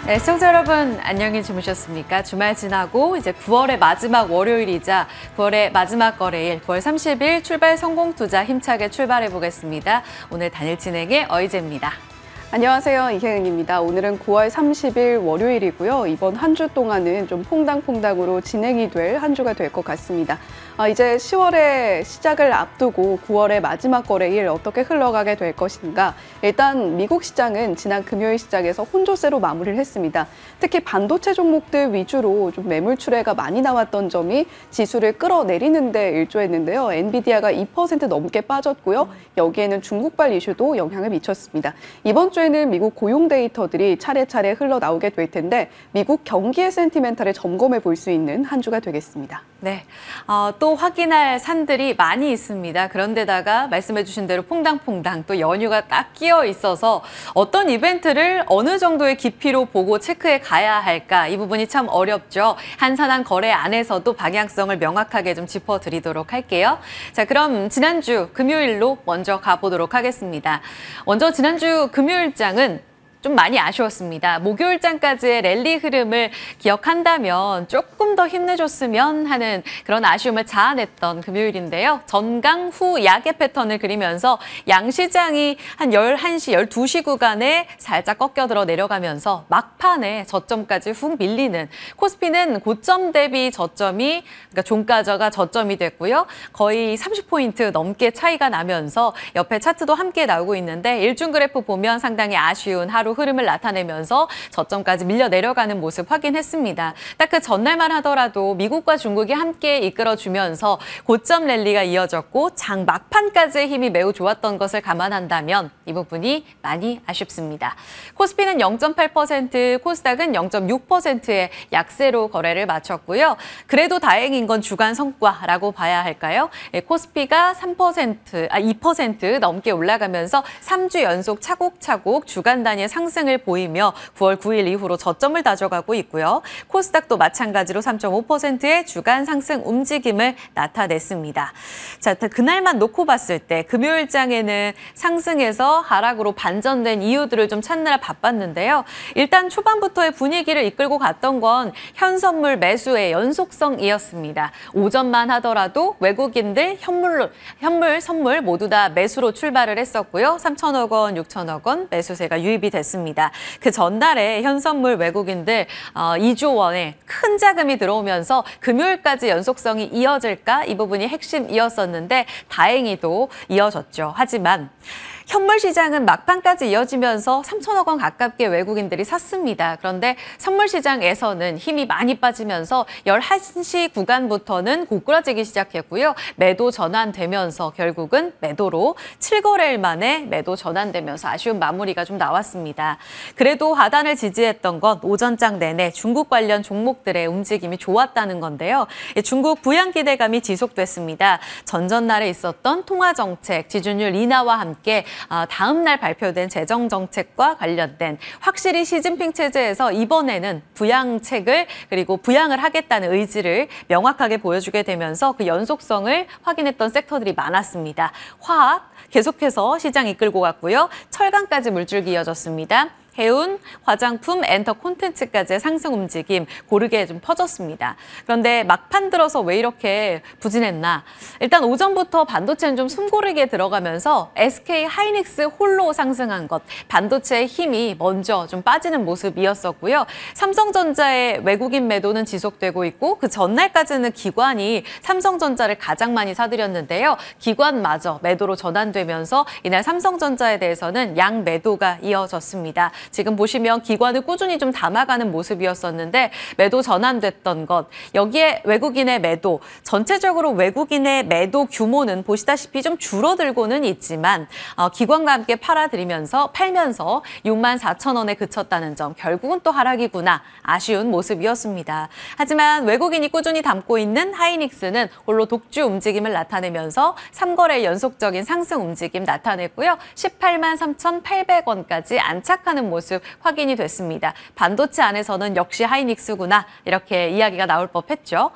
네, 시청자 여러분 안녕히 주무셨습니까? 주말 지나고 이제 9월의 마지막 월요일이자 9월의 마지막 거래일 9월 30일 출발 성공 투자 힘차게 출발해 보겠습니다. 오늘 단일 진행의 어이제입니다. 안녕하세요. 이혜은입니다. 오늘은 9월 30일 월요일이고요. 이번 한 주 동안은 좀 퐁당퐁당으로 진행이 될 한 주가 될 것 같습니다. 이제 10월의 시작을 앞두고 9월의 마지막 거래일 어떻게 흘러가게 될 것인가. 일단 미국 시장은 지난 금요일 시장에서 혼조세로 마무리를 했습니다. 특히 반도체 종목들 위주로 좀 매물 출회가 많이 나왔던 점이 지수를 끌어내리는 데 일조했는데요. 엔비디아가 2% 넘게 빠졌고요. 여기에는 중국발 이슈도 영향을 미쳤습니다. 이번 주에는 미국 고용 데이터들이 차례차례 흘러나오게 될 텐데 미국 경기의 센티멘탈을 점검해 볼 수 있는 한 주가 되겠습니다. 네, 또 확인할 산들이 많이 있습니다. 그런데다가 말씀해 주신 대로 퐁당퐁당 또 연휴가 딱 끼어 있어서 어떤 이벤트를 어느 정도의 깊이로 보고 체크해 가야 할까 이 부분이 참 어렵죠. 한산한 거래 안에서도 방향성을 명확하게 좀 짚어드리도록 할게요. 자, 그럼 지난주 금요일로 먼저 가보도록 하겠습니다. 먼저 지난주 금요일장은 좀 많이 아쉬웠습니다. 목요일장까지의 랠리 흐름을 기억한다면 조금 더 힘내줬으면 하는 그런 아쉬움을 자아냈던 금요일인데요. 전강 후 약의 패턴을 그리면서 양시장이 한 11시, 12시 구간에 살짝 꺾여들어 내려가면서 막판에 저점까지 훅 밀리는 코스피는 고점 대비 저점이 그러니까 종가저가 저점이 됐고요. 거의 30포인트 넘게 차이가 나면서 옆에 차트도 함께 나오고 있는데 일중 그래프 보면 상당히 아쉬운 하루 흐름을 나타내면서 저점까지 밀려 내려가는 모습 확인했습니다. 딱 그 전날만 하더라도 미국과 중국이 함께 이끌어주면서 고점 랠리가 이어졌고 장 막판까지의 힘이 매우 좋았던 것을 감안한다면 이 부분이 많이 아쉽습니다. 코스피는 0.8%, 코스닥은 0.6%의 약세로 거래를 마쳤고요. 그래도 다행인 건 주간 성과라고 봐야 할까요? 코스피가 2% 넘게 올라가면서 3주 연속 차곡차곡 주간 단위의 상승을 보이며 9월 9일 이후로 저점을 다져가고 있고요. 코스닥도 마찬가지로 3.5%의 주간 상승 움직임을 나타냈습니다. 자, 그날만 놓고 봤을 때 금요일장에는 상승에서 하락으로 반전된 이유들을 좀 찾느라 바빴는데요. 일단 초반부터의 분위기를 이끌고 갔던 건 현선물 매수의 연속성이었습니다. 오전만 하더라도 외국인들 현물, 선물 모두 다 매수로 출발을 했었고요. 3천억 원, 6천억 원 매수세가 유입이 됐습니다. 그 전날에 현선물 외국인들 2조 원의 큰 자금이 들어오면서 금요일까지 연속성이 이어질까? 이 부분이 핵심이었었는데 다행히도 이어졌죠. 하지만 현물 시장은 막판까지 이어지면서 3천억 원 가깝게 외국인들이 샀습니다. 그런데 선물 시장에서는 힘이 많이 빠지면서 11시 구간부터는 고꾸라지기 시작했고요. 매도 전환되면서 결국은 매도로 7거래일 만에 매도 전환되면서 아쉬운 마무리가 좀 나왔습니다. 그래도 하단을 지지했던 건 오전장 내내 중국 관련 종목들의 움직임이 좋았다는 건데요. 중국 부양 기대감이 지속됐습니다. 전전날에 있었던 통화정책, 지준율 인하와 함께 다음 날 발표된 재정정책과 관련된 확실히 시진핑 체제에서 이번에는 부양책을 그리고 부양을 하겠다는 의지를 명확하게 보여주게 되면서 그 연속성을 확인했던 섹터들이 많았습니다. 화학 계속해서 시장 이끌고 갔고요. 철강까지 물줄기 이어졌습니다. 해운, 화장품, 엔터 콘텐츠까지의 상승 움직임 고르게 좀 퍼졌습니다. 그런데 막판 들어서 왜 이렇게 부진했나? 일단 오전부터 반도체는 좀 숨고르게 들어가면서 SK 하이닉스 홀로 상승한 것, 반도체의 힘이 먼저 좀 빠지는 모습이었었고요. 삼성전자의 외국인 매도는 지속되고 있고 그 전날까지는 기관이 삼성전자를 가장 많이 사들였는데요. 기관마저 매도로 전환되면서 이날 삼성전자에 대해서는 양 매도가 이어졌습니다. 지금 보시면 기관을 꾸준히 좀 담아가는 모습이었었는데 매도 전환됐던 것, 여기에 외국인의 매도, 전체적으로 외국인의 매도 규모는 보시다시피 좀 줄어들고는 있지만 기관과 함께 팔면서 64,000원에 그쳤다는 점, 결국은 또 하락이구나 아쉬운 모습이었습니다. 하지만 외국인이 꾸준히 담고 있는 하이닉스는 홀로 독주 움직임을 나타내면서 3거래 연속적인 상승 움직임 나타냈고요. 183,800원까지 안착하는 모습 확인이 됐습니다. 반도체 안에서는 역시 하이닉스구나 이렇게 이야기가 나올 법했죠.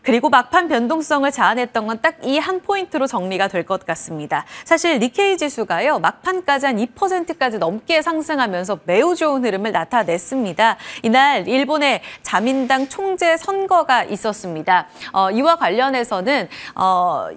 그리고 막판 변동성을 자아냈던 건 딱 이 한 포인트로 정리가 될 것 같습니다. 사실 니케이 지수가요, 막판까지 한 2%까지 넘게 상승하면서 매우 좋은 흐름을 나타냈습니다. 이날 일본의 자민당 총재 선거가 있었습니다. 이와 관련해서는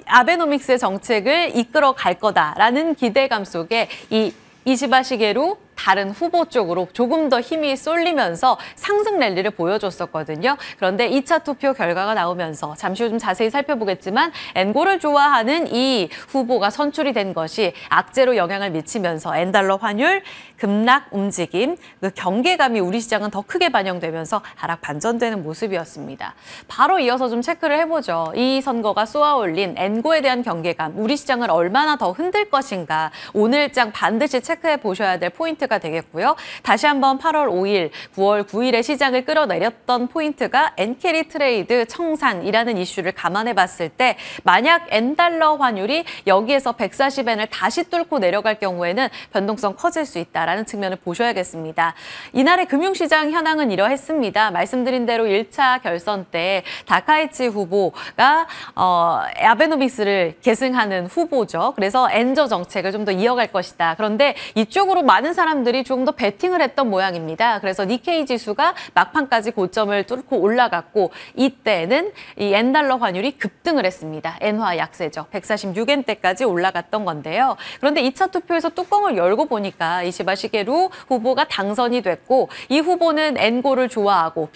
아베노믹스의 정책을 이끌어 갈 거다라는 기대감 속에 이 이시바 시게루 다른 후보 쪽으로 조금 더 힘이 쏠리면서 상승 랠리를 보여줬었거든요. 그런데 2차 투표 결과가 나오면서 잠시 후 좀 자세히 살펴보겠지만 엔고를 좋아하는 이 후보가 선출이 된 것이 악재로 영향을 미치면서 엔달러 환율 급락 움직임, 그 경계감이 우리 시장은 더 크게 반영되면서 하락 반전되는 모습이었습니다. 바로 이어서 좀 체크를 해보죠. 이 선거가 쏘아올린 엔고에 대한 경계감, 우리 시장을 얼마나 더 흔들 것인가 오늘장 반드시 체크해 보셔야 될 포인트가 되겠고요. 다시 한번 8월 5일, 9월 9일에 시장을 끌어내렸던 포인트가 엔캐리 트레이드 청산이라는 이슈를 감안해 봤을 때 만약 엔달러 환율이 여기에서 140엔을 다시 뚫고 내려갈 경우에는 변동성 커질 수 있다라는 측면을 보셔야겠습니다. 이날의 금융시장 현황은 이러했습니다. 말씀드린 대로 1차 결선 때 다카이치 후보가 아베노믹스를 계승하는 후보죠. 그래서 엔저 정책을 좀 더 이어갈 것이다. 그런데 이쪽으로 많은 사람들이 조금 더 베팅을 했던 모양입니다. 그래서 니케이 지수가 막판까지 고점을 뚫고 올라갔고 이때는 이 엔달러 환율이 급등을 했습니다. 엔화 약세죠. 146엔대까지 올라갔던 건데요. 그런데 2차 투표에서 뚜껑을 열고 보니까 이시바 시게루 후보가 당선이 됐고 이 후보는 엔고를 좋아하고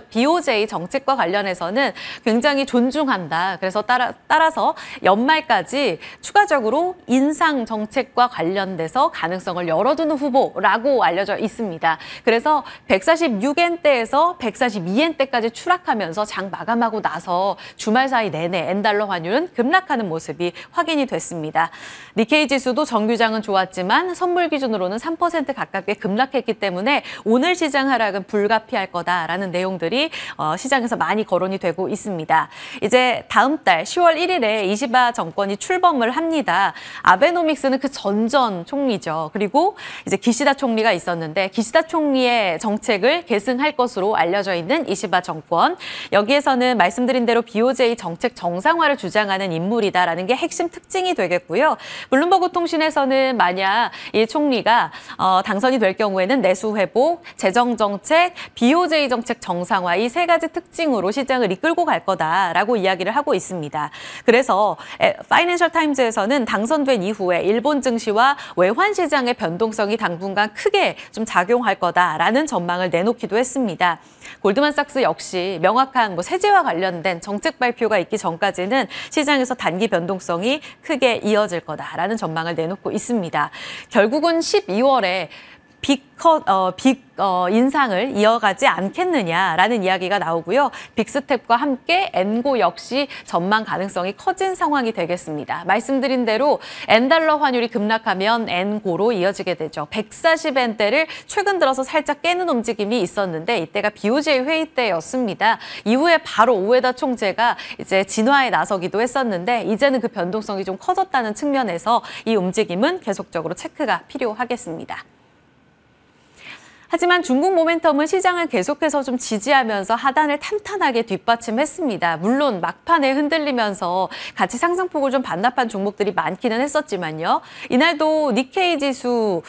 BOJ 정책과 관련해서는 굉장히 존중한다. 그래서 따라서 연말까지 추가적으로 인상 정책과 관련돼서 가능성을 열어두는 후보라고 알려져 있습니다. 그래서 146엔대에서 142엔대까지 추락하면서 장 마감하고 나서 주말 사이 내내 엔달러 환율은 급락하는 모습이 확인이 됐습니다. 니케이 지수도 정규장은 좋았지만 선물 기준으로는 3% 가깝게 급락했기 때문에 오늘 시장 하락은 불가피할 거다라는 내용들이 시장에서 많이 거론이 되고 있습니다. 이제 다음 달 10월 1일에 이시바 정권이 출범을 합니다. 아베노믹스는 그 전전 총리죠. 그리고 이제 기시다 총리가 있었는데 기시다 총리의 정책을 계승할 것으로 알려져 있는 이시바 정권. 여기에서는 말씀드린 대로 BOJ 정책 정상화를 주장하는 인물이다라는 게 핵심 특징이 되겠고요. 블룸버그 통신에서는 만약 이 총리가 당선이 될 경우에는 내수 회복, 재정 정책, BOJ 정책 정상화 이 세 가지 특징으로 시장을 이끌고 갈 거다라고 이야기를 하고 있습니다. 그래서 파이낸셜 타임즈에서는 당선된 이후에 일본 증시와 외환 시장의 변동성이 당분간 크게 좀 작용할 거다라는 전망을 내놓기도 했습니다. 골드만삭스 역시 명확한 세제와 관련된 정책 발표가 있기 전까지는 시장에서 단기 변동성이 크게 이어질 거다라는 전망을 내놓고 있습니다. 결국은 12월에 빅 인상을 이어가지 않겠느냐라는 이야기가 나오고요. 빅스텝과 함께 엔고 역시 전망 가능성이 커진 상황이 되겠습니다. 말씀드린 대로 엔달러 환율이 급락하면 엔고로 이어지게 되죠. 140엔대를 최근 들어서 살짝 깨는 움직임이 있었는데 이때가 BOJ 회의 때였습니다. 이후에 바로 오에다 총재가 이제 진화에 나서기도 했었는데 이제는 그 변동성이 좀 커졌다는 측면에서 이 움직임은 계속적으로 체크가 필요하겠습니다. 하지만 중국 모멘텀은 시장을 계속해서 좀 지지하면서 하단을 탄탄하게 뒷받침했습니다. 물론 막판에 흔들리면서 같이 상승폭을 좀 반납한 종목들이 많기는 했었지만요. 이날도 니케이 지수,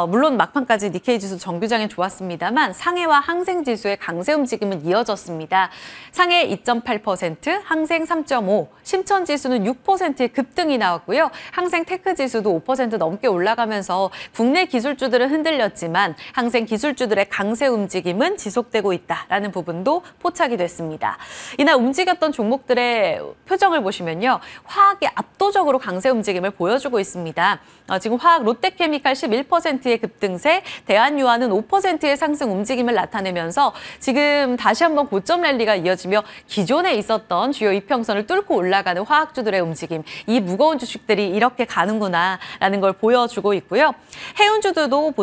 물론 막판까지 니케이 지수 정규장엔 좋았습니다만 상해와 항생 지수의 강세 움직임은 이어졌습니다. 상해 2.8%, 항생 3.5%, 심천 지수는 6%의 급등이 나왔고요. 항생 테크 지수도 5% 넘게 올라가면서 국내 기술주들은 흔들렸지만 항생 기술주들의 강세 움직임은 지속되고 있다라는 부분도 포착이 됐습니다. 이날 움직였던 종목들의 표정을 보시면요. 화학이 압도적으로 강세 움직임을 보여주고 있습니다. 지금 화학 롯데케미칼 11%의 급등세, 대한유화는 5%의 상승 움직임을 나타내면서 지금 다시 한번 고점 랠리가 이어지며 기존에 있었던 주요 이평선을 뚫고 올라가는 화학주들의 움직임, 이 무거운 주식들이 이렇게 가는구나라는 걸 보여주고 있고요. 해운주들도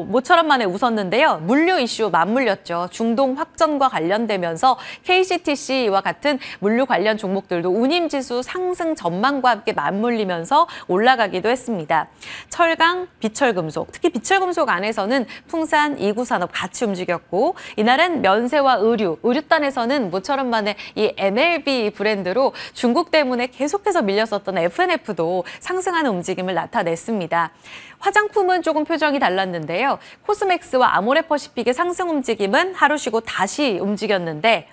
모처럼 만에 웃었는데요. 물류 이슈 맞물렸죠. 중동 확전과 관련되면서 KCTC와 같은 물류 관련 종목들도 운임지수 상승 전망과 함께 맞물리면서 올라가기도 했습니다. 철강, 비철금속, 특히 비철금속 안에서는 풍산, 이구산업 같이 움직였고 이날은 면세와 의류단에서는 모처럼 만에 이 MLB 브랜드로 중국 때문에 계속해서 밀렸었던 FNF도 상승하는 움직임을 나타냈습니다. 화장품은 조금 표정이 달랐는데요. 코스맥스와 아모레퍼시픽의 상승 움직임은 하루 쉬고 다시 움직였는데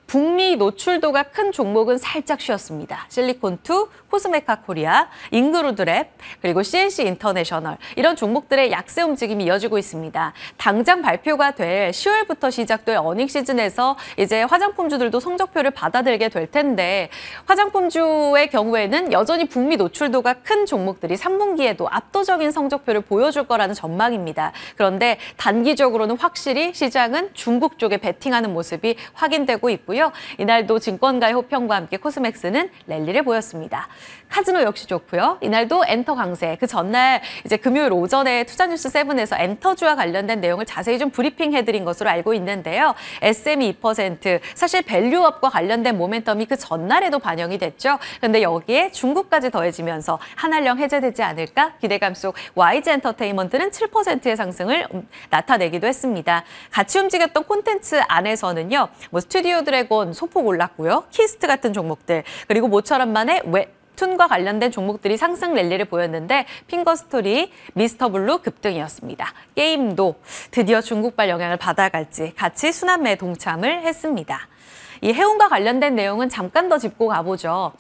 북미 노출도가 큰 종목은 살짝 쉬었습니다. 실리콘2, 코스메카 코리아, 잉그루드랩, 그리고 CNC 인터내셔널 이런 종목들의 약세 움직임이 이어지고 있습니다. 당장 발표가 될 10월부터 시작될 어닝 시즌에서 이제 화장품주들도 성적표를 받아들게 될 텐데 화장품주의 경우에는 여전히 북미 노출도가 큰 종목들이 3분기에도 압도적인 성적표를 보여줄 거라는 전망입니다. 그런데 단기적으로는 확실히 시장은 중국 쪽에 베팅하는 모습이 확인되고 있고요. 이날도 증권가의 호평과 함께 코스맥스는 랠리를 보였습니다. 카지노 역시 좋고요. 이날도 엔터 강세. 그 전날 이제 금요일 오전에 투자뉴스 7에서 엔터주와 관련된 내용을 자세히 좀 브리핑해드린 것으로 알고 있는데요. SM이 2%, 사실 밸류업과 관련된 모멘텀이 그 전날에도 반영이 됐죠. 그런데 여기에 중국까지 더해지면서 한한령 해제되지 않을까 기대감 속 YG 엔터테인먼트는 7%의 상승을 나타내기도 했습니다. 같이 움직였던 콘텐츠 안에서는요. 스튜디오 드래곤 소폭 올랐고요. 키스트 같은 종목들 그리고 모처럼 만에 웹툰과 관련된 종목들이 상승 랠리를 보였는데 핑거스토리, 미스터블루 급등이었습니다. 게임도 드디어 중국발 영향을 받아갈지 같이 순환매에 동참을 했습니다. 이 해운과 관련된 내용은 잠깐 더 짚고 가보죠.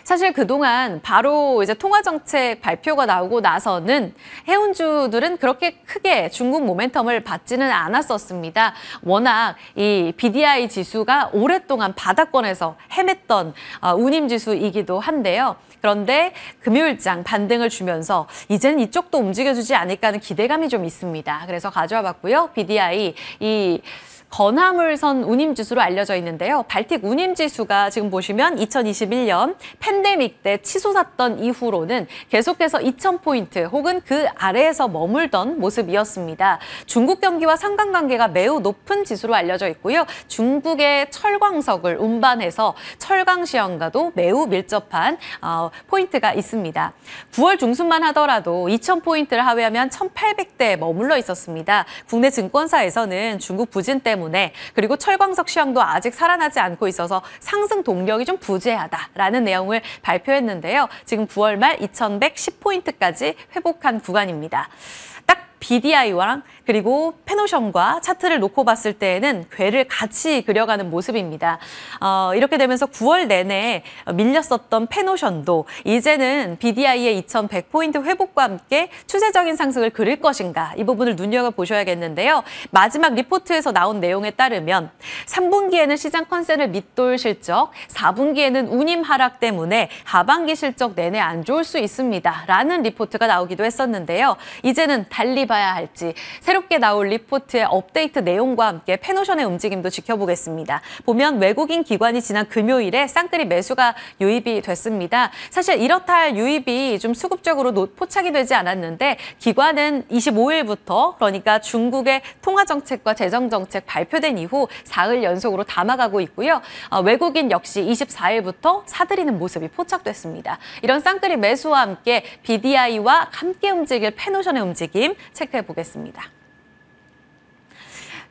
사실 그동안 바로 이제 통화정책 발표가 나오고 나서는 해운주들은 그렇게 크게 중국 모멘텀을 받지는 않았었습니다. 워낙 이 BDI 지수가 오랫동안 바닥권에서 헤맸던 운임지수이기도 한데요. 그런데 금요일장 반등을 주면서 이제는 이쪽도 움직여주지 않을까 하는 기대감이 좀 있습니다. 그래서 가져와 봤고요. BDI 이 건화물선 운임지수로 알려져 있는데요. 발틱 운임지수가 지금 보시면 2021년 팬데믹 때 치솟았던 이후로는 계속해서 2000포인트 혹은 그 아래에서 머물던 모습이었습니다. 중국 경기와 상관관계가 매우 높은 지수로 알려져 있고요. 중국의 철광석을 운반해서 철강 시황과도 매우 밀접한 포인트가 있습니다. 9월 중순만 하더라도 2000포인트를 하회하면 1800대에 머물러 있었습니다. 국내 증권사에서는 중국 부진 때문에 그리고 철광석 시황도 아직 살아나지 않고 있어서 상승 동력이 좀 부재하다라는 내용을 발표했는데요. 지금 9월 말 2110포인트까지 회복한 구간입니다. 딱 BDI랑 그리고 페노션과 차트를 놓고 봤을 때에는 궤를 같이 그려가는 모습입니다. 이렇게 되면서 9월 내내 밀렸었던 페노션도 이제는 BDI의 2100포인트 회복과 함께 추세적인 상승을 그릴 것인가 이 부분을 눈여겨보셔야겠는데요. 마지막 리포트에서 나온 내용에 따르면 3분기에는 시장 컨센을 밑돌 실적, 4분기에는 운임 하락 때문에 하반기 실적 내내 안 좋을 수 있습니다. 라는 리포트가 나오기도 했었는데요. 이제는 달리 봐야 할지 새롭게 나올 리포트의 업데이트 내용과 함께 페노션의 움직임도 지켜보겠습니다. 보면 외국인 기관이 지난 금요일에 쌍끌이 매수가 유입이 됐습니다. 사실 이렇다 할 유입이 좀 수급적으로 포착이 되지 않았는데 기관은 25일부터 그러니까 중국의 통화정책과 재정정책 발표된 이후 사흘 연속으로 담아가고 있고요. 외국인 역시 24일부터 사들이는 모습이 포착됐습니다. 이런 쌍끌이 매수와 함께 BDI와 함께 움직일 페노션의 움직임 체크해 보겠습니다.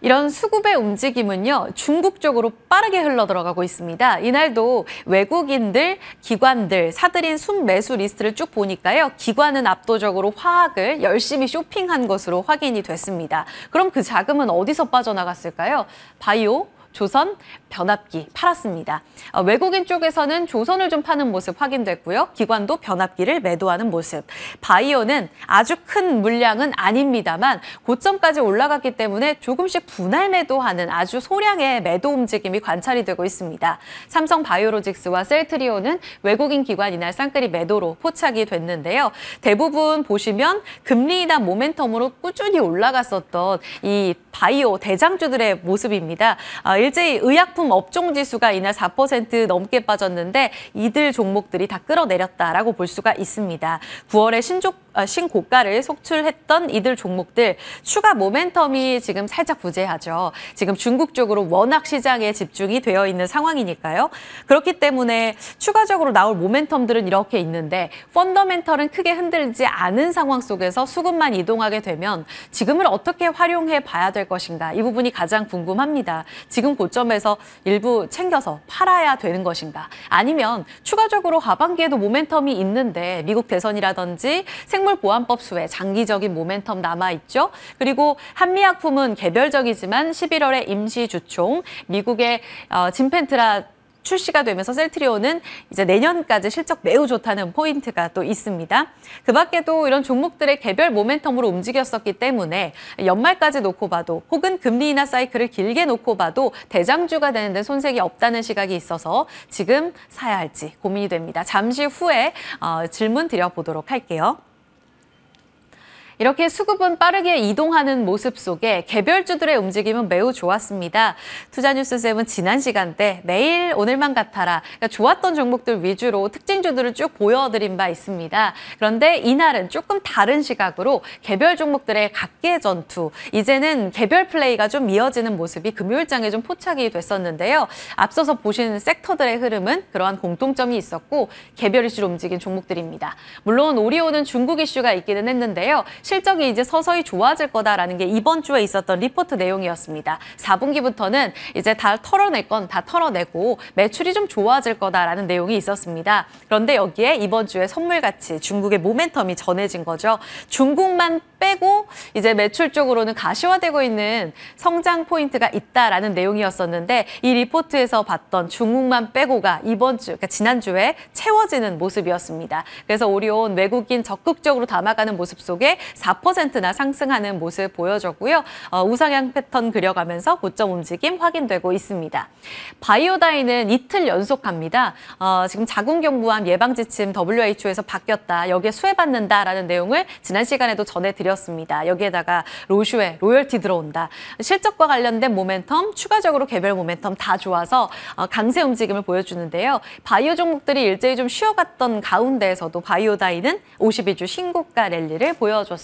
이런 수급의 움직임은요, 중국 쪽으로 빠르게 흘러들어가고 있습니다. 이날도 외국인들, 기관들 사들인 순매수 리스트를 쭉 보니까요. 기관은 압도적으로 화학을 열심히 쇼핑한 것으로 확인이 됐습니다. 그럼 그 자금은 어디서 빠져나갔을까요? 바이오, 조선, 변압기 팔았습니다. 외국인 쪽에서는 조선을 좀 파는 모습 확인됐고요. 기관도 변압기를 매도하는 모습. 바이오는 아주 큰 물량은 아닙니다만 고점까지 올라갔기 때문에 조금씩 분할 매도하는 아주 소량의 매도 움직임이 관찰이 되고 있습니다. 삼성 바이오로직스와 셀트리온은 외국인 기관 이날 쌍끌이 매도로 포착이 됐는데요. 대부분 보시면 금리 인하 모멘텀으로 꾸준히 올라갔었던 이 바이오 대장주들의 모습입니다. 일제히 의약품 업종 지수가 이날 4% 넘게 빠졌는데 이들 종목들이 다 끌어내렸다라고 볼 수가 있습니다. 9월에 신고가를 속출했던 이들 종목들 추가 모멘텀이 지금 살짝 부재하죠. 지금 중국 쪽으로 워낙 시장에 집중이 되어 있는 상황이니까요. 그렇기 때문에 추가적으로 나올 모멘텀들은 이렇게 있는데 펀더멘털은 크게 흔들지 않은 상황 속에서 수급만 이동하게 되면 지금을 어떻게 활용해 봐야 될 것인가 이 부분이 가장 궁금합니다. 지금 고점에서 일부 챙겨서 팔아야 되는 것인가 아니면 추가적으로 하반기에도 모멘텀이 있는데 미국 대선이라든지 생물보안법 수혜 장기적인 모멘텀 남아있죠. 그리고 한미약품은 개별적이지만 11월에 임시주총, 미국의 진펜트라 출시가 되면서 셀트리온은 이제 내년까지 실적 매우 좋다는 포인트가 또 있습니다. 그 밖에도 이런 종목들의 개별 모멘텀으로 움직였었기 때문에 연말까지 놓고 봐도 혹은 금리 인하 사이클을 길게 놓고 봐도 대장주가 되는 데 손색이 없다는 시각이 있어서 지금 사야 할지 고민이 됩니다. 잠시 후에 질문 드려보도록 할게요. 이렇게 수급은 빠르게 이동하는 모습 속에 개별주들의 움직임은 매우 좋았습니다. 투자뉴스7 지난 시간대 매일 오늘만 같아라 그러니까 좋았던 종목들 위주로 특징주들을 쭉 보여드린 바 있습니다. 그런데 이날은 조금 다른 시각으로 개별 종목들의 각계 전투 이제는 개별 플레이가 좀 이어지는 모습이 금요일장에 좀 포착이 됐었는데요. 앞서서 보신 섹터들의 흐름은 그러한 공통점이 있었고 개별 이슈로 움직인 종목들입니다. 물론 오리온은 중국 이슈가 있기는 했는데요. 실적이 이제 서서히 좋아질 거다라는 게 이번 주에 있었던 리포트 내용이었습니다. 4분기부터는 이제 다 털어낼 건 다 털어내고 매출이 좀 좋아질 거다라는 내용이 있었습니다. 그런데 여기에 이번 주에 선물같이 중국의 모멘텀이 전해진 거죠. 중국만 빼고 이제 매출 쪽으로는 가시화되고 있는 성장 포인트가 있다라는 내용이었었는데 이 리포트에서 봤던 중국만 빼고가 이번 주, 그러니까 지난주에 채워지는 모습이었습니다. 그래서 오리온 외국인 적극적으로 담아가는 모습 속에 4%나 상승하는 모습 보여줬고요. 우상향 패턴 그려가면서 고점 움직임 확인되고 있습니다. 바이오다이는 이틀 연속 갑니다. 지금 자궁경부암 예방 지침 WHO에서 바뀌었다. 여기에 수혜받는다라는 내용을 지난 시간에도 전해드렸습니다. 여기에다가 로슈에 로열티 들어온다. 실적과 관련된 모멘텀, 추가적으로 개별 모멘텀 다 좋아서 강세 움직임을 보여주는데요. 바이오 종목들이 일제히 좀 쉬어갔던 가운데에서도 바이오다이는 52주 신고가 랠리를 보여줬습니다.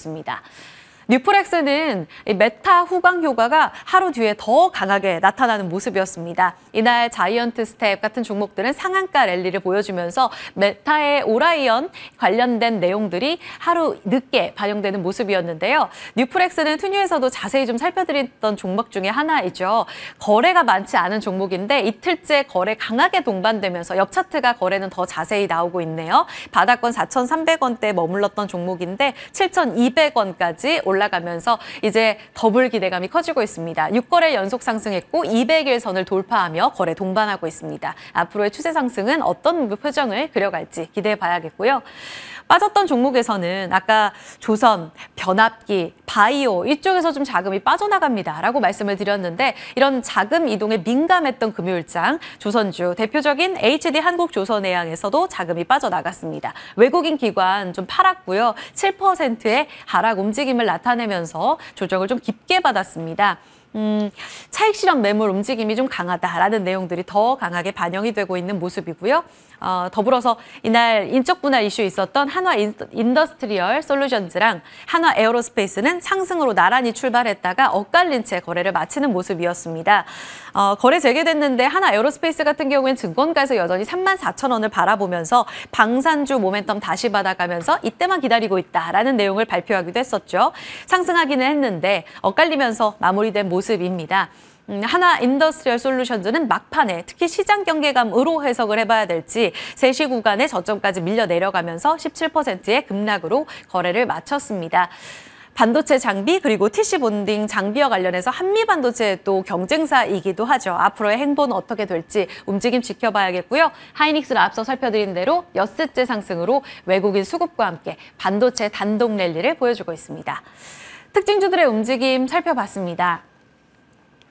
뉴프렉스는 메타 후광 효과가 하루 뒤에 더 강하게 나타나는 모습이었습니다. 이날 자이언트 스텝 같은 종목들은 상한가 랠리를 보여주면서 메타의 오라이언 관련된 내용들이 하루 늦게 반영되는 모습이었는데요. 뉴프렉스는 투뉴에서도 자세히 좀 살펴드렸던 종목 중에 하나이죠. 거래가 많지 않은 종목인데 이틀째 거래 강하게 동반되면서 옆 차트가 거래는 더 자세히 나오고 있네요. 바닥권 4,300원대에 머물렀던 종목인데 7,200원까지 올라가면서 이제 더블 기대감이 커지고 있습니다. 6거래 연속 상승했고 200일 선을 돌파하며 거래 동반하고 있습니다. 앞으로의 추세 상승은 어떤 표정을 그려갈지 기대해 봐야겠고요. 빠졌던 종목에서는 아까 조선, 변압기, 바이오 이쪽에서 좀 자금이 빠져나갑니다라고 말씀을 드렸는데 이런 자금 이동에 민감했던 금요일장 조선주 대표적인 HD 한국조선해양에서도 자금이 빠져나갔습니다. 외국인 기관 좀 팔았고요. 7%의 하락 움직임을 나타내면서 조정을 좀 깊게 받았습니다. 차익 실현 매물 움직임이 좀 강하다라는 내용들이 더 강하게 반영이 되고 있는 모습이고요. 더불어서 이날 인적 분할 이슈 있었던 한화 인더스트리얼 솔루션즈랑 한화 에어로스페이스는 상승으로 나란히 출발했다가 엇갈린 채 거래를 마치는 모습이었습니다. 거래 재개됐는데 한화 에어로스페이스 같은 경우에는 증권가에서 여전히 34,000원을 바라보면서 방산주 모멘텀 다시 받아가면서 이때만 기다리고 있다라는 내용을 발표하기도 했었죠. 상승하기는 했는데 엇갈리면서 마무리된 모습입니다. 한화 인더스트리얼 솔루션즈는 막판에 특히 시장 경계감으로 해석을 해봐야 될지 3시 구간에 저점까지 밀려 내려가면서 17%의 급락으로 거래를 마쳤습니다. 반도체 장비 그리고 TC 본딩 장비와 관련해서 한미반도체 또 경쟁사이기도 하죠. 앞으로의 행보는 어떻게 될지 움직임 지켜봐야겠고요. 하이닉스를 앞서 살펴드린 대로 엿새째 상승으로 외국인 수급과 함께 반도체 단독 랠리를 보여주고 있습니다. 특징주들의 움직임 살펴봤습니다.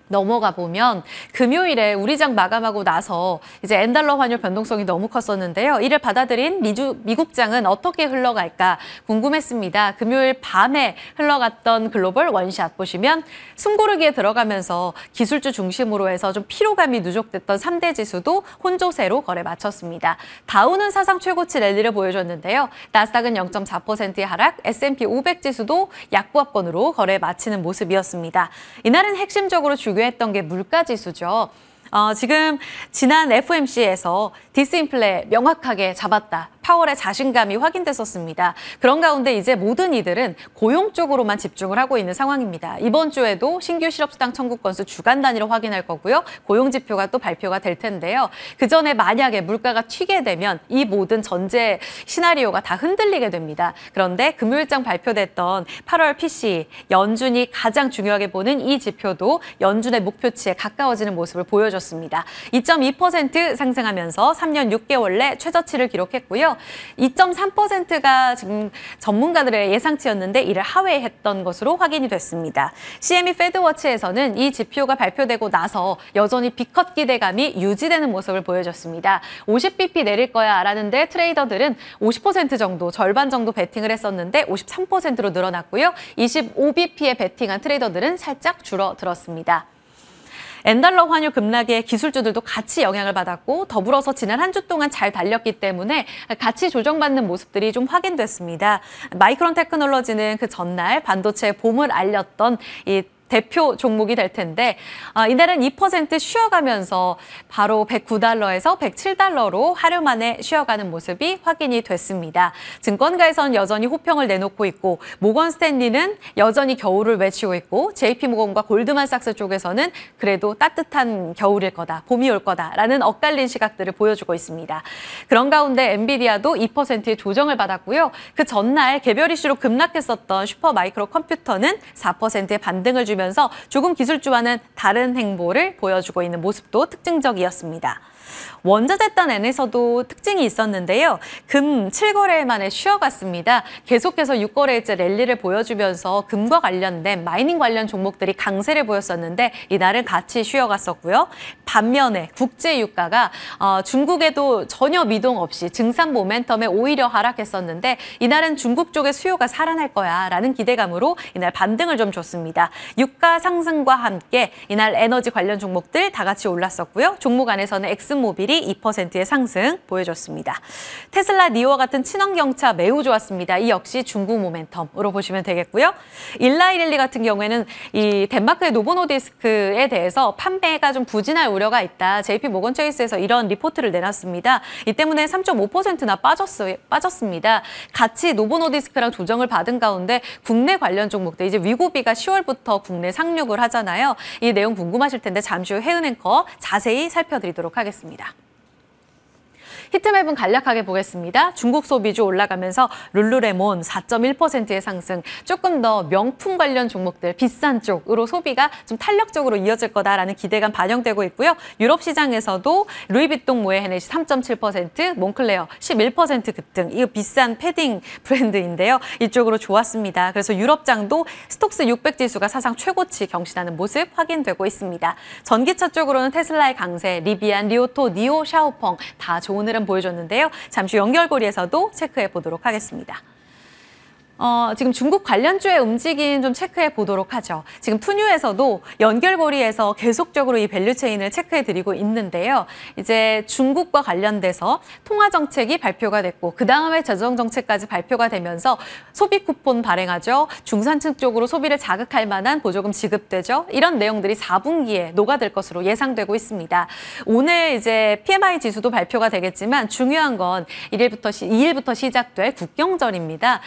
넘어가 보면 금요일에 우리장 마감하고 나서 이제 엔달러 환율 변동성이 너무 컸었는데요. 이를 받아들인 미국장은 어떻게 흘러갈까 궁금했습니다. 금요일 밤에 흘러갔던 글로벌 원샷 보시면 숨고르기에 들어가면서 기술주 중심으로 해서 좀 피로감이 누적됐던 3대 지수도 혼조세로 거래 마쳤습니다. 다우는 사상 최고치 랠리를 보여줬는데요. 나스닥은 0.4%의 하락, S&P 500 지수도 약보합권으로 거래 마치는 모습이었습니다. 이날은 핵심적으로 중요했던 게 물가지수죠. 지금 지난 FOMC에서 디스인플레 명확하게 잡았다. 파월의 자신감이 확인됐었습니다. 그런 가운데 이제 모든 이들은 고용 쪽으로만 집중을 하고 있는 상황입니다. 이번 주에도 신규 실업수당 청구 건수 주간 단위로 확인할 거고요. 고용 지표가 또 발표가 될 텐데요. 그 전에 만약에 물가가 튀게 되면 이 모든 전제 시나리오가 다 흔들리게 됩니다. 그런데 금요일장 발표됐던 8월 PCE, 연준이 가장 중요하게 보는 이 지표도 연준의 목표치에 가까워지는 모습을 보여줬습니다. 2.2% 상승하면서 3년 6개월 내 최저치를 기록했고요. 2.3%가 지금 전문가들의 예상치였는데 이를 하회했던 것으로 확인이 됐습니다. CME 패드워치에서는 이 지표가 발표되고 나서 여전히 B컷 기대감이 유지되는 모습을 보여줬습니다. 50bp 내릴 거야 라는데 트레이더들은 50% 정도, 절반 정도 베팅을 했었는데 53%로 늘어났고요. 25bp에 베팅한 트레이더들은 살짝 줄어들었습니다. 엔달러 환율 급락에 기술주들도 같이 영향을 받았고 더불어서 지난 한 주 동안 잘 달렸기 때문에 같이 조정받는 모습들이 좀 확인됐습니다. 마이크론 테크놀로지는 그 전날 반도체의 봄을 알렸던 이 대표 종목이 될 텐데 이날은 2% 쉬어가면서 바로 109달러에서 107달러로 하루 만에 쉬어가는 모습이 확인이 됐습니다. 증권가에선 여전히 호평을 내놓고 있고 모건 스탠리는 여전히 겨울을 외치고 있고 JP모건과 골드만삭스 쪽에서는 그래도 따뜻한 겨울일 거다, 봄이 올 거다라는 엇갈린 시각들을 보여주고 있습니다. 그런 가운데 엔비디아도 2%의 조정을 받았고요. 그 전날 개별 이슈로 급락했었던 슈퍼마이크로 컴퓨터는 4%의 반등을 주면서 조금 기술주와는 다른 행보를 보여주고 있는 모습도 특징적이었습니다. 원자재단엔에서도 특징이 있었는데요. 금 7거래일 만에 쉬어갔습니다. 계속해서 6거래일째 랠리를 보여주면서 금과 관련된 마이닝 관련 종목들이 강세를 보였었는데 이날은 같이 쉬어갔었고요. 반면에 국제유가가 중국에도 전혀 미동 없이 증산 모멘텀에 오히려 하락했었는데 이날은 중국 쪽의 수요가 살아날 거야 라는 기대감으로 이날 반등을 좀 줬습니다. 유가 상승과 함께 이날 에너지 관련 종목들 다 같이 올랐었고요. 종목 안에서는 엑슨모빌이 2%의 상승 보여줬습니다. 테슬라, 니오와 같은 친환경차 매우 좋았습니다. 이 역시 중국 모멘텀으로 보시면 되겠고요. 일라이릴리 같은 경우에는 이 덴마크의 노보노디스크에 대해서 판매가 좀 부진할 우려가 있다. JP모건 체이스에서 이런 리포트를 내놨습니다. 이 때문에 3.5%나 빠졌습니다. 같이 노보노디스크랑 조정을 받은 가운데 국내 관련 종목들 이제 위고비가 10월부터 국내 상륙을 하잖아요. 이 내용 궁금하실 텐데 잠시 후 혜은 앵커 자세히 살펴드리도록 하겠습니다. 히트맵은 간략하게 보겠습니다. 중국 소비주 올라가면서 룰루레몬 4.1%의 상승, 조금 더 명품 관련 종목들 비싼 쪽으로 소비가 좀 탄력적으로 이어질 거다라는 기대감 반영되고 있고요. 유럽 시장에서도 루이비통 모에 헤네시 3.7%, 몽클레어 11% 급등. 이거 비싼 패딩 브랜드인데요. 이쪽으로 좋았습니다. 그래서 유럽장도 스톡스 600 지수가 사상 최고치 경신하는 모습 확인되고 있습니다. 전기차 쪽으로는 테슬라의 강세, 리비안, 리오토, 니오, 샤오펑 다 좋은 흐름 보여줬는데요. 잠시 후 연결고리에서도 체크해 보도록 하겠습니다. 지금 중국 관련주의 움직임 좀 체크해 보도록 하죠. 지금 푸뉴에서도 연결고리에서 계속적으로 이 밸류체인을 체크해 드리고 있는데요. 이제 중국과 관련돼서 통화정책이 발표가 됐고 그 다음에 재정정책까지 발표가 되면서 소비 쿠폰 발행하죠. 중산층 쪽으로 소비를 자극할 만한 보조금 지급되죠. 이런 내용들이 4분기에 녹아들 것으로 예상되고 있습니다. 오늘 이제 PMI 지수도 발표가 되겠지만 중요한 건 2일부터 시작될 국경절입니다.